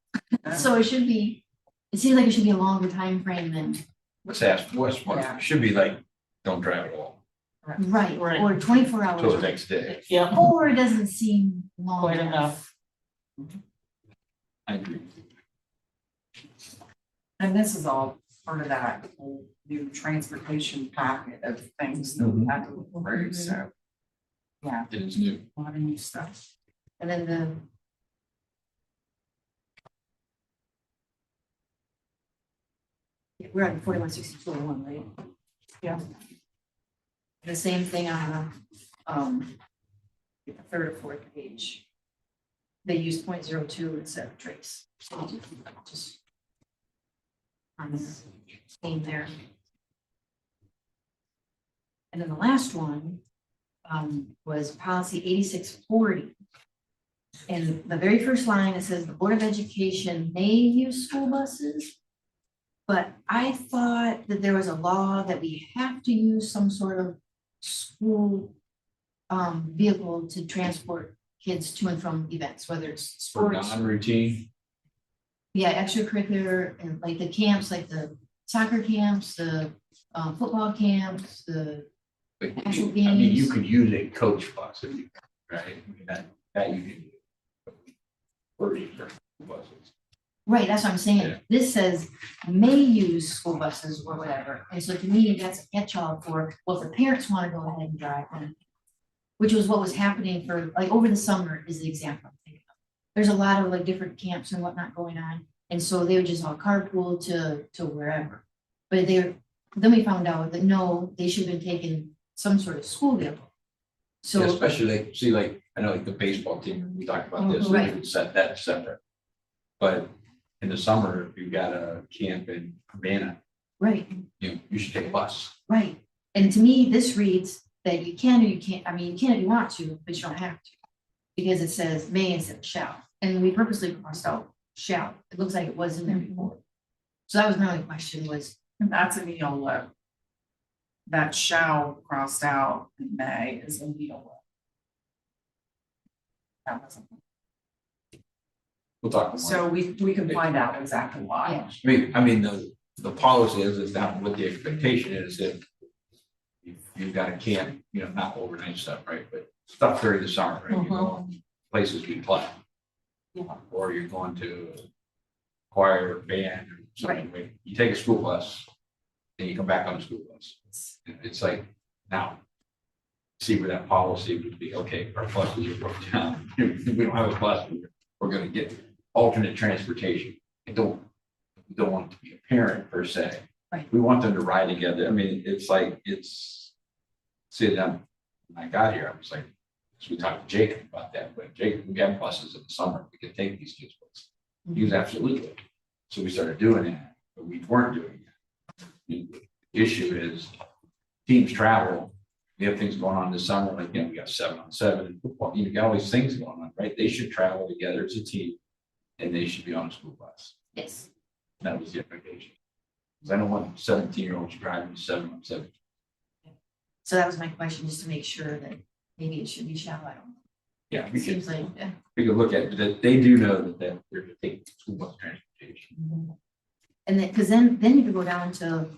So it seems like it should be a longer time frame than, Let's ask, Yeah. should be like, don't drive at all, right, Right. or 24 hours. till the next day. Yeah, 4 doesn't seem long quite enough. enough. I agree. And this is all part of that whole new transportation packet of things that we had to look through, so. Yeah, It is new. a lot of new stuff. And then we're on 416201, right? Yeah. The same thing on the third or fourth page. they used 0.02 instead of trace. So just on the same there. And then the last one was policy 8640. And the very first line, it says the Board of Education may use school buses. But I thought that there was a law that we have to use some sort of school vehicle to transport kids to and from events, whether it's For sports. non-routine, Yeah, extracurricular and like the camps, like the soccer camps, the football camps, the but actual I mean, you games. could use a coach bus if you, right? I mean, that you can do. Or either buses. Right, that's what I'm saying. Yeah. This says may use school buses or whatever. And so to me, that's a catch-all for, well, if the parents want to go ahead and drive them, which was what was happening for, like, over the summer is the example I'm thinking of. There's a lot of like different camps and whatnot going on. And so they would just all carpool to wherever. But then we found out that no, they should have been taking some sort of school vehicle. So. Yeah, especially like, see, like, I know like the baseball team, we talked about this, we Right. would set that separate. But in the summer, if you've got a camp in Havana, Right, you should take a bus. right. And to me, this reads that you can or you can't, I mean, you can if you want to, but you don't have to. Because it says may instead of shall, and we purposely crossed out shall. It looks like it was in there before. So that was my only question was, And that's a NEOLA. That shall crossed out in May is a NEOLA. That wasn't. We'll talk more. So we can find out exactly why. yeah, I mean, the policy is that what the expectation is if you've got a camp, not overnight stuff, right, but stuff during the summer, right? You go places we play. Yeah. Or you're going to choir, band, or something, right? You take a school bus, and you come back on a school bus. It's like, now, see where that policy would be, okay, our buses are broken down, we don't have a bus, we're gonna get alternate transportation. We don't want it to be a parent per se. Right. We want them to ride together. I mean, it's like, see them, when I got here, I was like, so we talked to Jacob about that, but Jacob, we got buses in the summer, we could take these kids' buses. He was absolutely. So we started doing that, but we weren't doing that. The issue is teams travel. We have things going on this summer, like, we got 7-on-7 and football, you got all these things going on, right? They should travel together as a team and they should be on a school bus. yes, That was the expectation. Because I don't want 17-year-olds driving 7-on-7. so that was my question, just to make sure that maybe it should be shall, I don't know. Yeah, It seems like, yeah. we could look at it, that they do know that they're to take school bus transportation. And then, because then you could go down to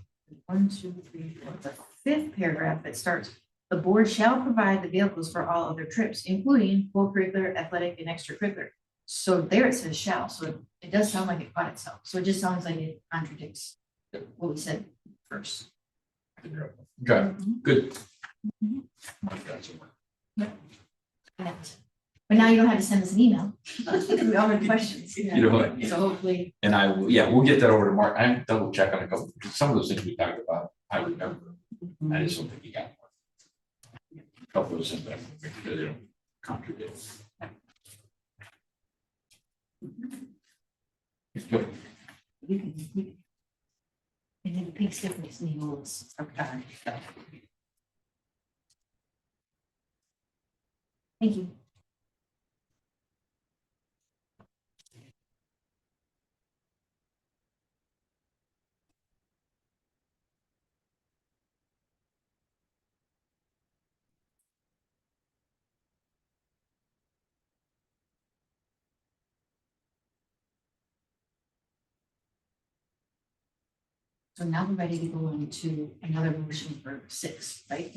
1, 2, 3, 4, the fifth paragraph that starts, the board shall provide the vehicles for all other trips, including co-curricular, athletic, and extracurricular. So there it says shall, so it does sound like it caught itself, so it just sounds like it contradicts what we said first. Okay, good. But now you don't have to send us an email. We all have questions. You know what? So hopefully, And I will, we'll get that over to Mark. I have to double check on a couple, because some of those things we talked about, I remember. I just don't think you got more. A couple of those things, but make sure they don't contradict. Good. you can. And then the pink slip makes me rules. Okay. Thank you. So now we're ready to go into another motion for 6, right?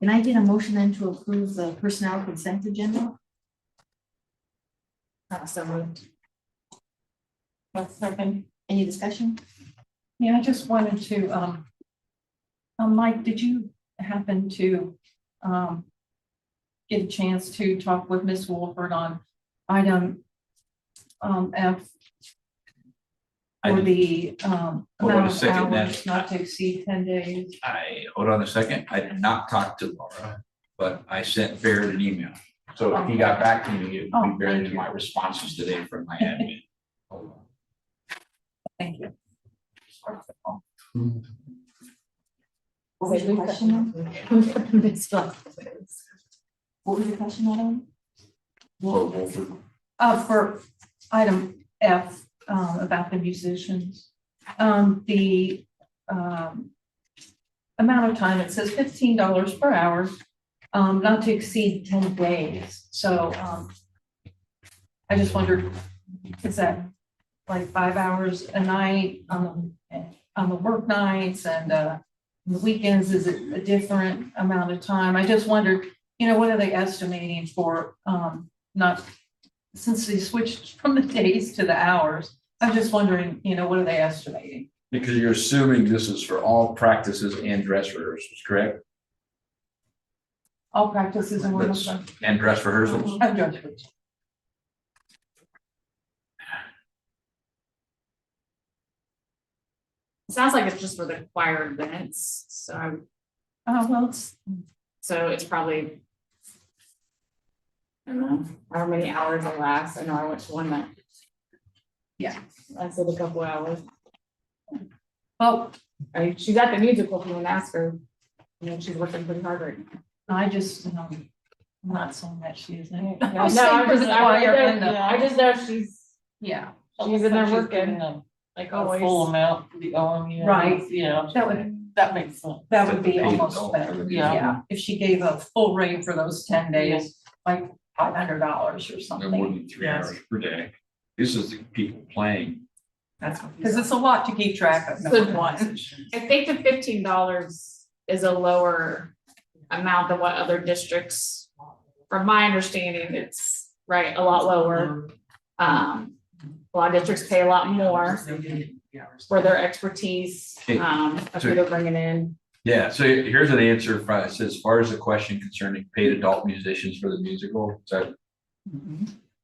Can I get a motion then to approve the personnel consent agenda? So moved. Second. Any discussion? Yeah, I just wanted to, Mike, did you happen to, get a chance to talk with Ms. Wolford on item, F? I For did. the, Hold on a amount of second, then. hours not to exceed 10 days. Hold on a second. I did not talk to Laura, but I sent Barrett an email. So if he got back to me, it Oh, would be buried thank in you. my responses today from my admin. Thank you. What was your question on? What was your question on? For item F, about the musicians. The amount of time, it says $15 per hour, not to exceed 10 days. So, I just wondered, is that like 5 hours a night on the work nights and, the weekends? Is it a different amount of time? I just wondered, what are they estimating for, not, since they switched from the days to the hours, I'm just wondering, what are they estimating? Because you're assuming this is for all practices and dress rehearsals, correct? All practices and what That's- else? And dress rehearsals? I've dressed for. Sounds like it's just for the choir events, so Oh, well, it's, it's probably. I don't know, how many hours it lasts. I know I went to one that. Yeah. Lasted a couple hours. well, She's at the musical, if you want to ask her. She's working pretty hard right now. I just, I'm not saying that she isn't. No, I just know she's Yeah, in there working, like A full always. amount for the OMU. Right. Yeah, that makes sense. would be Paid almost adult better. for the Yeah. Yeah, if she gave a full rate for those 10 days, like $500 or No more something. than 3 hours per day. This is the people playing. That's what. Because it's a lot to keep track of. So- number one. I think the $15 is a lower amount than what other districts, from my understanding, it's right, a lot lower. A lot of districts pay a lot more for their expertise, of who they're bringing in. Yeah, so here's an answer from, it says, as far as the question concerning paid adult musicians for the musical, so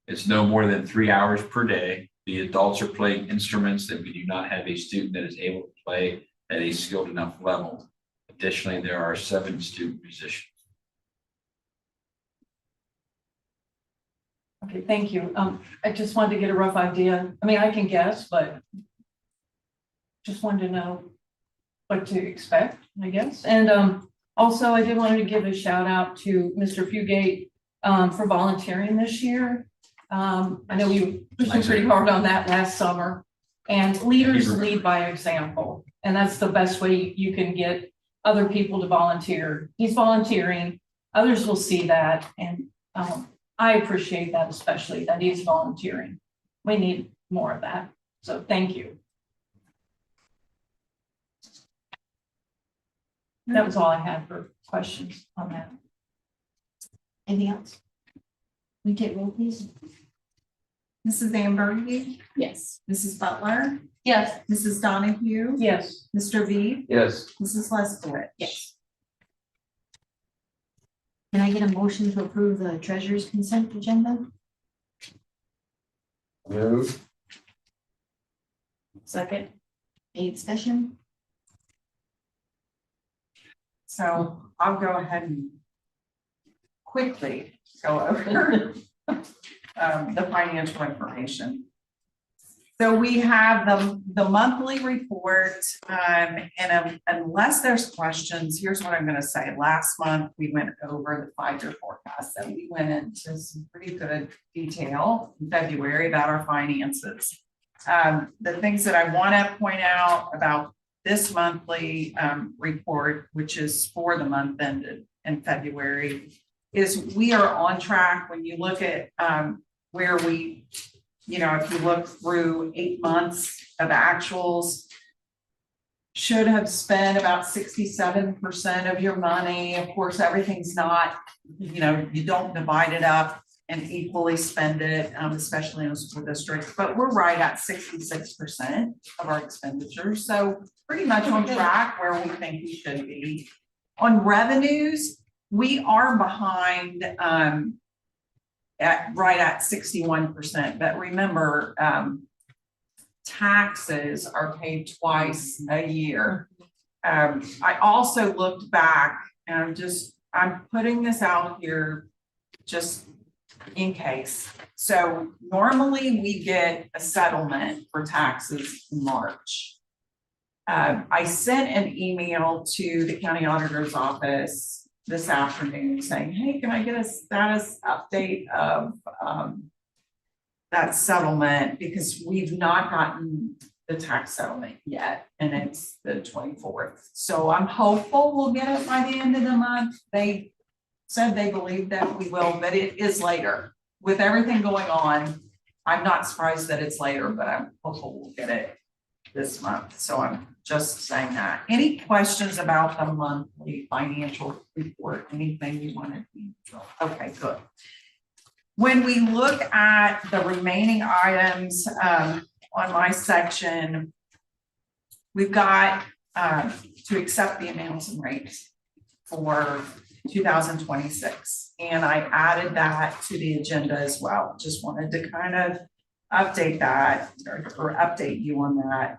it's no more than 3 hours per day. The adults are playing instruments that we do not have a student that is able to play at a skilled enough level. Additionally, there are 7 student musicians. Okay, thank you. I just wanted to get a rough idea. I mean, I can guess, but just wanted to know what to expect, I guess. And also, I did want to give a shout out to Mr. Fugate for volunteering this year. I know we pushed pretty hard on that last summer. And leaders lead by example, and that's the best way you can get other people to volunteer. He's volunteering, others will see that, and I appreciate that, especially that he's volunteering. We need more of that, so thank you. That was all I had for questions on that. Anything else? Will you take roll, please? Mrs. Ambergy, Yes. Mrs. Butler, Yes. Mrs. Donahue, Yes. Mr. V, Yes. Mrs. Leskowitz. Yes. Can I get a motion to approve the treasurer's consent agenda? Move. Second. Any discussion? So I'll go ahead and quickly go over the financial information. So we have the monthly report, and unless there's questions, here's what I'm gonna say. Last month, we went over the 5-year forecast, and we went into some pretty good detail in February about our finances. The things that I wanna point out about this monthly report, which is for the month ended in February, is we are on track. When you look at where we, if you look through 8 months of actuals, should have spent about 67% of your money. Of course, everything's not, you don't divide it up and equally spend it, especially in a school district, but we're right at 66% of our expenditures. So pretty much on track where we think we should be. On revenues, we are behind right at 61%, but remember, taxes are paid twice a year. I also looked back, and I'm putting this out here just in case. So normally we get a settlement for taxes in March. I sent an email to the county auditor's office this afternoon saying, hey, can I get a status update of that settlement? Because we've not gotten the tax settlement yet, and it's the 24th. So I'm hopeful we'll get it by the end of the month. They said they believe that we will, but it is later. With everything going on, I'm not surprised that it's later, but I'm hopeful we'll get it this month. So I'm just saying that. Any questions about the monthly financial report? Anything you wanted to know? Okay, good. When we look at the remaining items on my section, we've got to accept the amounts and rates for 2026. And I added that to the agenda as well. Just wanted to kind of update that or update you on that.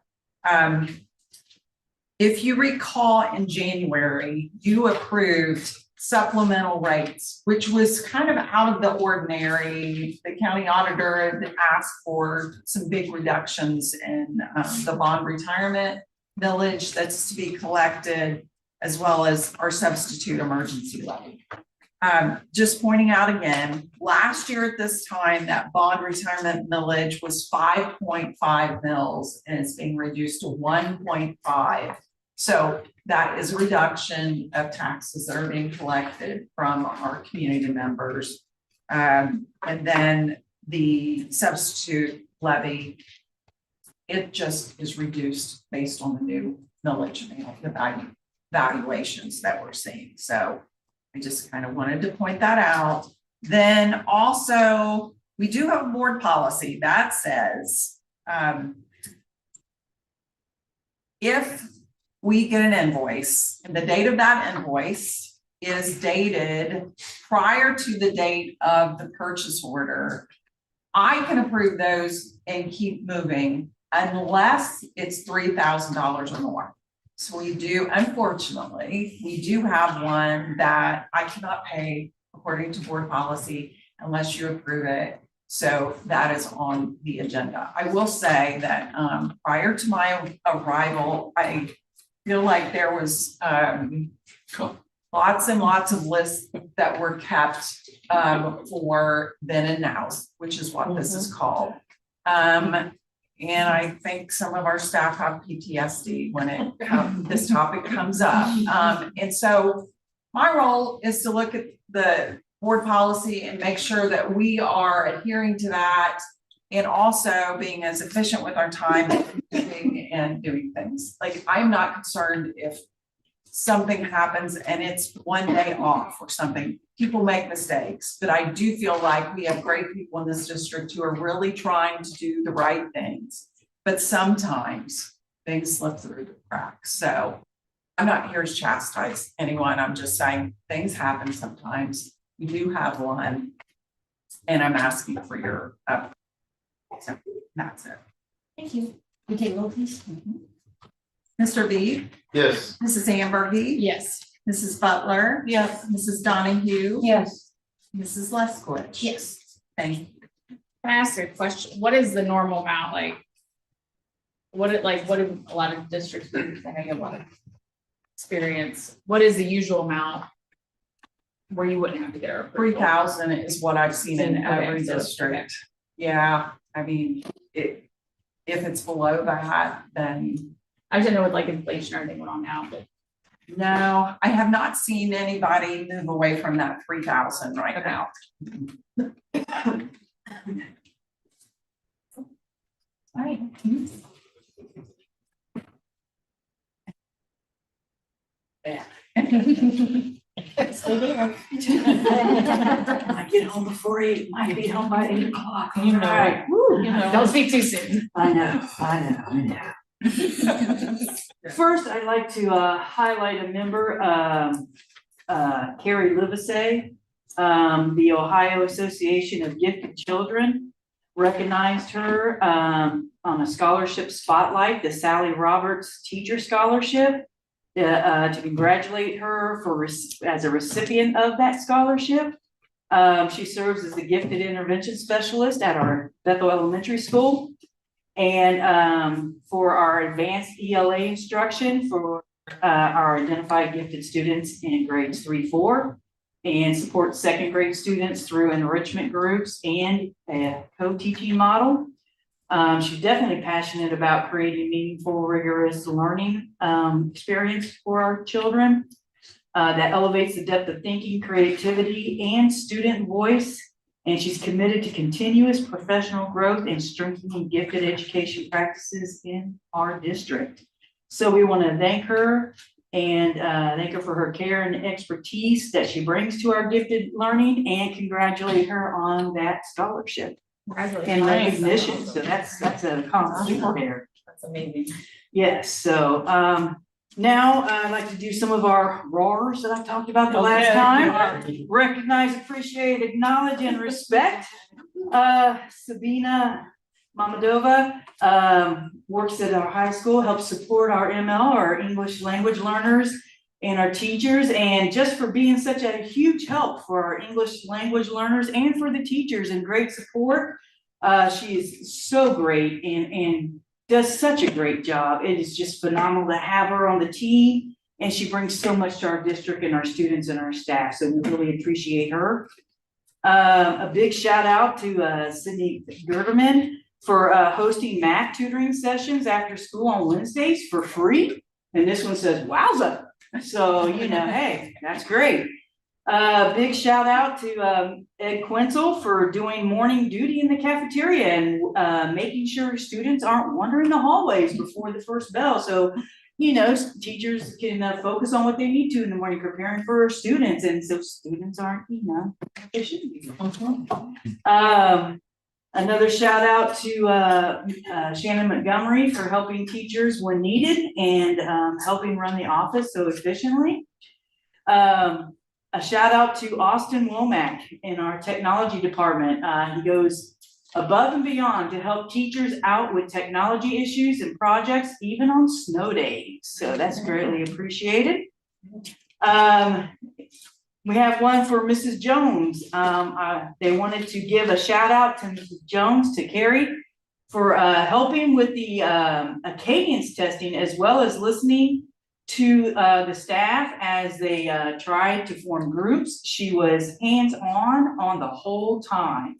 If you recall, in January, you approved supplemental rates, which was kind of out of the ordinary. The county auditor had asked for some big reductions in the bond retirement millage that's to be collected, as well as our substitute emergency levy. Just pointing out again, last year at this time, that bond retirement millage was 5.5 mils, and it's being reduced to 1.5. So that is a reduction of taxes that are being collected from our community members. And then the substitute levy, it just is reduced based on the new millage, the valuations that we're seeing. So I just kind of wanted to point that out. Then also, we do have a board policy that says if we get an invoice and the date of that invoice is dated prior to the date of the purchase order, I can approve those and keep moving unless it's $3,000 or more. So we do, unfortunately, we do have one that I cannot pay according to board policy unless you approve it. So that is on the agenda. I will say that prior to my arrival, I feel like there was lots and lots of lists that were kept for then and nows, which is what this is called. And I think some of our staff have PTSD when this topic comes up. And so my role is to look at the board policy and make sure that we are adhering to that, and also being as efficient with our time and doing things. Like, I'm not concerned if something happens and it's one day off or something. People make mistakes, but I do feel like we have great people in this district who are really trying to do the right things, but sometimes things slip through the cracks. So I'm not here to chastise anyone. I'm just saying things happen sometimes. We do have one, and I'm asking for your so that's it. Thank you. We take roll, please. Mr. B, Yes. Mrs. Ambergy, Yes. Mrs. Butler, Yes. Mrs. Donahue, Yes. Mrs. Leskowitz. Yes. Thank you. Can I ask you a question? What is the normal amount like? What do a lot of districts do? I have a lot of experience. What is the usual amount where you wouldn't have to get our approval? 3,000 is what I've seen in Okay, every so- district. Yeah, I mean, if it's below that, then I didn't know with like inflation or anything going on now, but no, I have not seen anybody move away from that 3,000 right Okay. now. All right. Stay there. I get home before 8, might be home by 8 o'clock. You know. Right. You know. don't speak too soon. I know. First, I'd like to highlight a member, Carrie Livesey. The Ohio Association of Gifted Children recognized her on a scholarship spotlight, the Sally Roberts Teacher Scholarship, to congratulate her as a recipient of that scholarship. She serves as the gifted intervention specialist at our Bethel Elementary School. And for our advanced ELA instruction for our identified gifted students in grades 3-4, and support second grade students through enrichment groups and a co-teaching model. She's definitely passionate about creating meaningful, rigorous learning experience for our children that elevates the depth of thinking, creativity, and student voice. And she's committed to continuous professional growth and strengthening gifted education practices in our district. So we want to thank her and thank her for her care and expertise that she brings to our gifted learning, and congratulate her on that scholarship and recognition. So that's an accomplishment there. That's amazing. Yes, so now I'd like to do some of our roars that I talked about the last time. Recognize, appreciate, acknowledge, and respect. Sabina Mamadova works at our high school, helps support our ML, our English language learners, and our teachers, and just for being such a huge help for our English language learners and for the teachers, and great support. She is so great and does such a great job. It is just phenomenal to have her on the team, and she brings so much to our district and our students and our staff, so we really appreciate her. A big shout out to Sydney Gerderman for hosting math tutoring sessions after school on Wednesdays for free. And this one says, wowza. So, you know, hey, that's great. Big shout out to Ed Quinzel for doing morning duty in the cafeteria and making sure students aren't wandering the hallways before the first bell. So, you know, teachers can focus on what they need to in the morning, preparing for students. And so students aren't, you know, they shouldn't be. Another shout out to Shannon Montgomery for helping teachers when needed and helping run the office so efficiently. A shout out to Austin Womack in our technology department. He goes above and beyond to help teachers out with technology issues and projects, even on snow days. So that's greatly appreciated. We have one for Mrs. Jones. They wanted to give a shout out to Mrs. Jones, to Carrie, for helping with the Acadians testing, as well as listening to the staff as they tried to form groups. She was hands-on the whole time.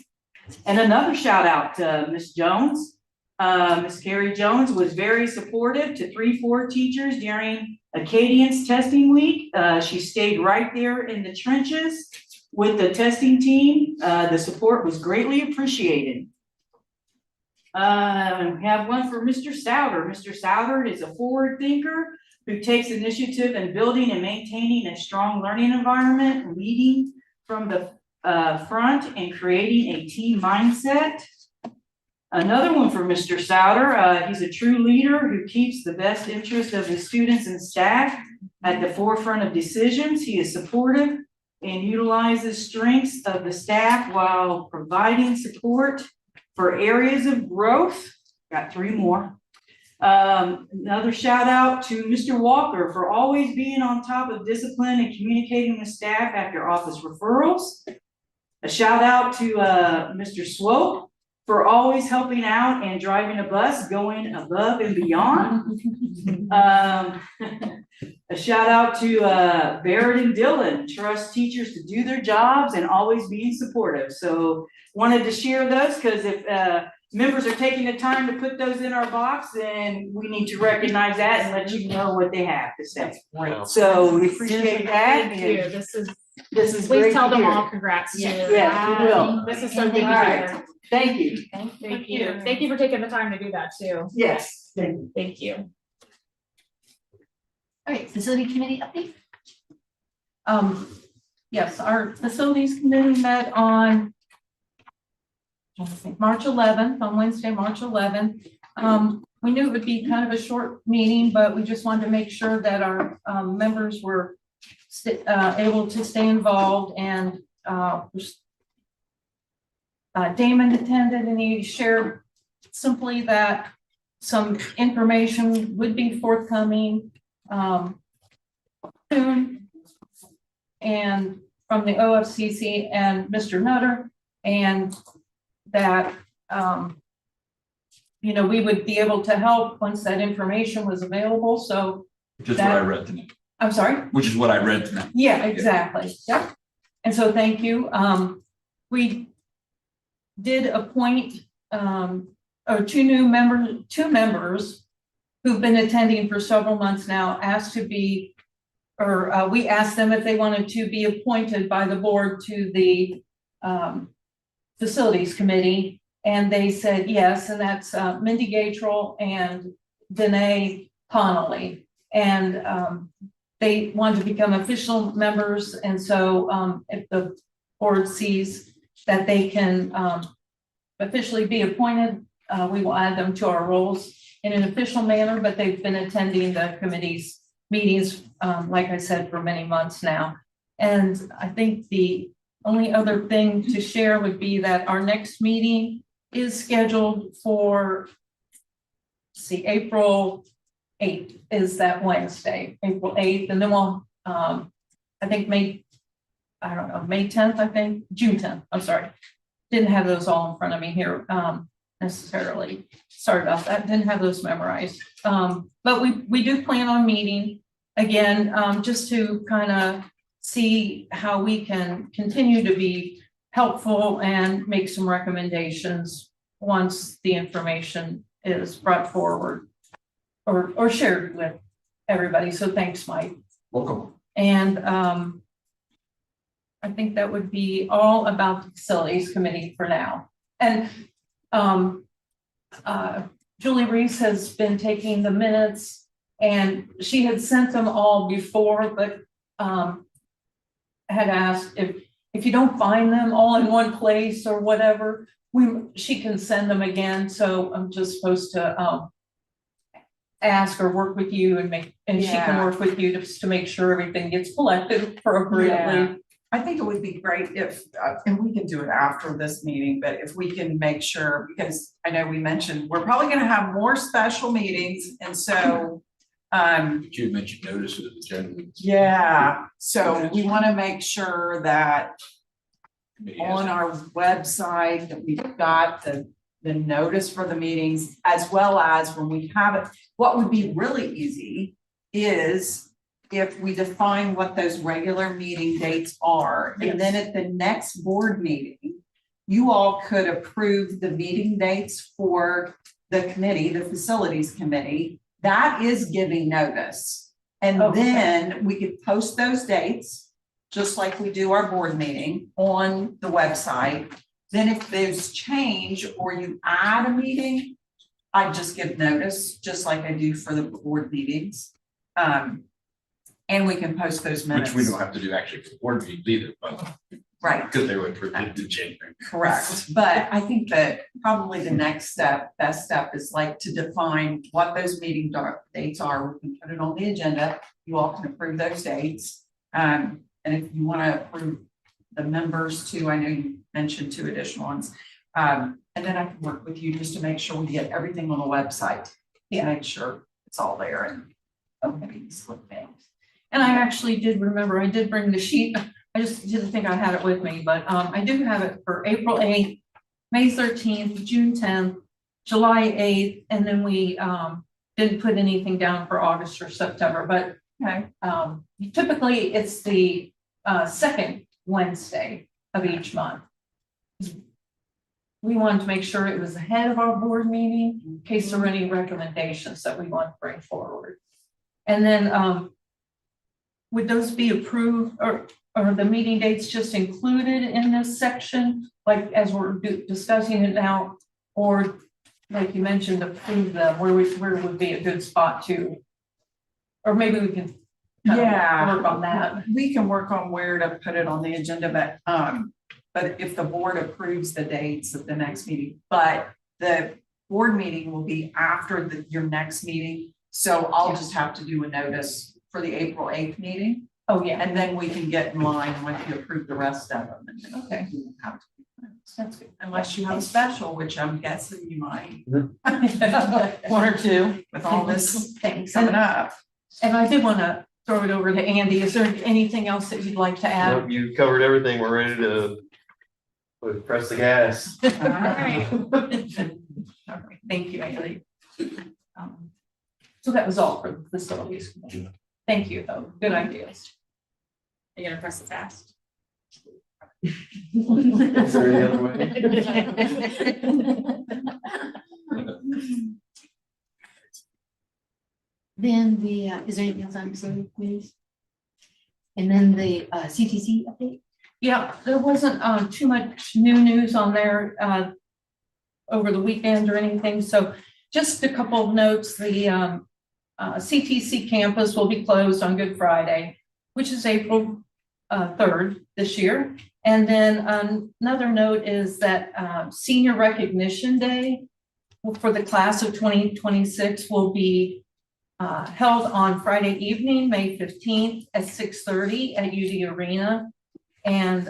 And another shout out to Miss Jones. Miss Carrie Jones was very supportive to 3-4 teachers during Acadians testing week. She stayed right there in the trenches with the testing team. The support was greatly appreciated. We have one for Mr. Souter. Mr. Souter is a forward thinker who takes initiative in building and maintaining a strong learning environment, leading from the front and creating a team mindset. Another one for Mr. Souter. He's a true leader who keeps the best interest of his students and staff at the forefront of decisions. He is supportive and utilizes strengths of the staff while providing support for areas of growth. Got 3 more. Another shout out to Mr. Walker for always being on top of discipline and communicating with staff after office referrals. A shout out to Mr. Swope for always helping out and driving a bus, going above and beyond. A shout out to Barrett and Dylan, trust teachers to do their jobs and always being supportive. So wanted to share those because if members are taking the time to put those in our box, then we need to recognize that and let you know what they have to say. So we appreciate that. Thank you. And This is great please tell to them hear. all congrats too. Yes, we will. This is so good to All right. hear. Thank you. Thank you. Thank you for taking the time to do that too. Yes. Thank you. All right, facility committee update. Yes, our facilities committee met on March 11th, on Wednesday, March 11th. We knew it would be kind of a short meeting, but we just wanted to make sure that our members were able to stay involved, and Damon attended, and he shared simply that some information would be forthcoming soon, and from the OFCC and Mr. Nutter, and that, you know, we would be able to help once that information was available, so, Which is what I read tonight, I'm sorry? which is what I read tonight. Yeah, exactly, yep. And so thank you. We did appoint, or two members who've been attending for several months now, asked to be, or we asked them if they wanted to be appointed by the board to the facilities committee. And they said yes, and that's Mindy Gatrell and Danae Connolly. And they want to become official members. And so if the board sees that they can officially be appointed, we will add them to our roles in an official manner, but they've been attending the committee's meetings, like I said, for many months now. And I think the only other thing to share would be that our next meeting is scheduled for, April 8th is that Wednesday, April 8th. And then we'll, I think May 10th, I think, June 10th, I'm sorry. Didn't have those all in front of me here necessarily. Sorry about that, didn't have those memorized. But we do plan on meeting again, just to kind of see how we can continue to be helpful and make some recommendations once the information is brought forward or shared with everybody. So thanks, Mike. Welcome. And I think that would be all about the facilities committee for now. And Julie Reese has been taking the minutes, and she had sent them all before, but had asked if you don't find them all in one place or whatever, she can send them again. So I'm just supposed to ask or work with you and she can work with you to make sure everything gets collected appropriately. Yeah. I think it would be great if, and we can do it after this meeting, but if we can make sure, because I know we mentioned, we're probably gonna have more special meetings, and so. You mentioned notices of agenda. Yeah, so we wanna make sure that on our website that we've got the notice for the meetings, as well as when we have it. What would be really easy is if we define what those regular meeting dates are, and then at the next board meeting, you all could approve the meeting dates for the committee, the facilities committee. That is giving notice. And then we could post those dates, just like we do our board meeting, on the website. Then if those change or you add a meeting, I just give notice, just like I do for the board meetings. And we can post those minutes. Which we don't have to do actually for board meetings either, but. Right. Because they were approved in January. Correct, but I think that probably the next step, best step is like to define what those meeting dates are. We can put it on the agenda. You all can approve those dates. And if you want to approve the members too, I know you mentioned 2 additional ones. And then I can work with you just to make sure we get everything on the website. To make sure it's all there and maybe slip things. And I actually did remember, I did bring the sheet. I just didn't think I had it with me, but I do have it for April 8th, May 13th, June 10th, July 8th, and then we didn't put anything down for August or September, but typically it's the second Wednesday of each month. We wanted to make sure it was ahead of our board meeting in case there were any recommendations that we want to bring forward. And then would those be approved, or are the meeting dates just included in this section, like as we're discussing it now, or like you mentioned, approve them, where would be a good spot to, or maybe we can work on that. We can work on where to put it on the agenda, but if the board approves the dates of the next meeting, but the board meeting will be after your next meeting, so I'll just have to do a notice for the April 8th meeting. Oh, yeah. And then we can get in line once you approve the rest of them. And then Okay. you won't have to do that. That's good. Unless you have a special, which I'm guessing you might. 1 or 2. With all this Thanks. coming up. And I did want to throw it over to Andy. Is there anything else that you'd like to add? Nope, you covered everything. We're ready to press the gas. All right. All right, thank you, Andy. So that was all for the facilities committee. Thank you, though. Good ideas. You're gonna press it fast. Is there any other way? Then the, is there anything else on facility committees? And then the CTC update? Yeah, there wasn't too much new news on there over the weekend or anything, so just a couple of notes. The CTC campus will be closed on Good Friday, which is April 3rd this year. And then another note is that Senior Recognition Day for the class of 2026 will be held on Friday evening, May 15th at 6:30 at UD Arena. And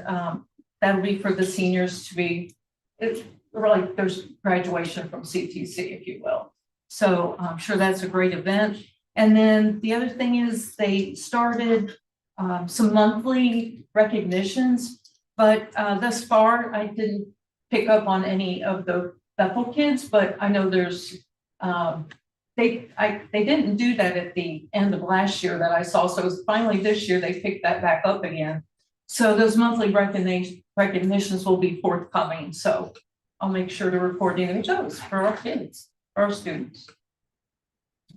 that'll be for the seniors to be, it's really, there's graduation from CTC, if you will. So I'm sure that's a great event. And then the other thing is they started some monthly recognitions, but thus far I didn't pick up on any of the Bethel kids, but I know there's, they didn't do that at the end of last year that I saw. So finally this year they picked that back up again. So those monthly recognitions will be forthcoming. So I'll make sure to report any of those for our kids, for our students.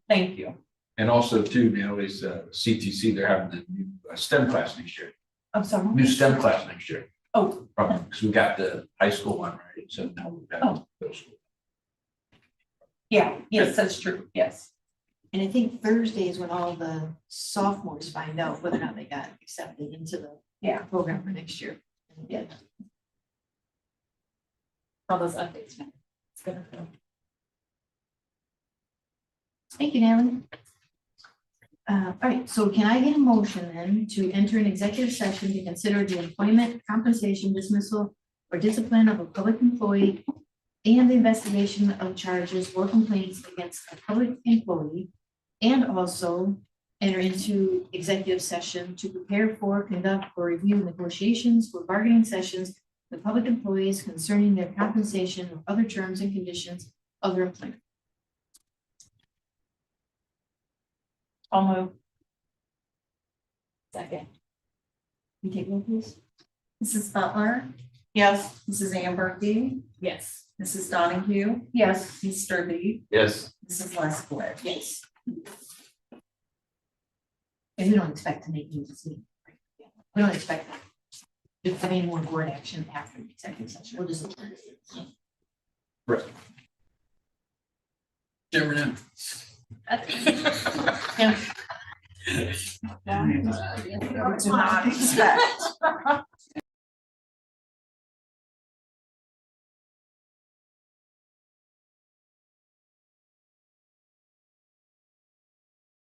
Thank you. And also too, now is CTC, they're having the new STEM class next year, I'm sorry. new STEM class next year. Oh, Because we got the high school one, right? So now we've got middle school. yeah, yes, that's true. Yes. And I think Thursday is when all the sophomores find out whether or not they got accepted into the program for next year. Yeah. All those updates. Now. It's good. Thank you, Natalie. All right, so can I get a motion then to enter an executive session to consider the employment, compensation, dismissal, or discipline of a public employee and the investigation of charges or complaints against a public employee, and also enter into executive session to prepare for, conduct, or review negotiations for bargaining sessions with public employees concerning their compensation or other terms and conditions of their employment. I'll move. Second. Can you take roll, please? Mrs. Butler, Yes. Mrs. Amberly, Yes. Mrs. Donahue, Yes. Mr. Lee, Yes. Mrs. Leskowitz. Yes. And we don't expect to make any decision. We don't expect to have any more board action after the executive session. We'll just. Right. Never know. Yeah. Not expect.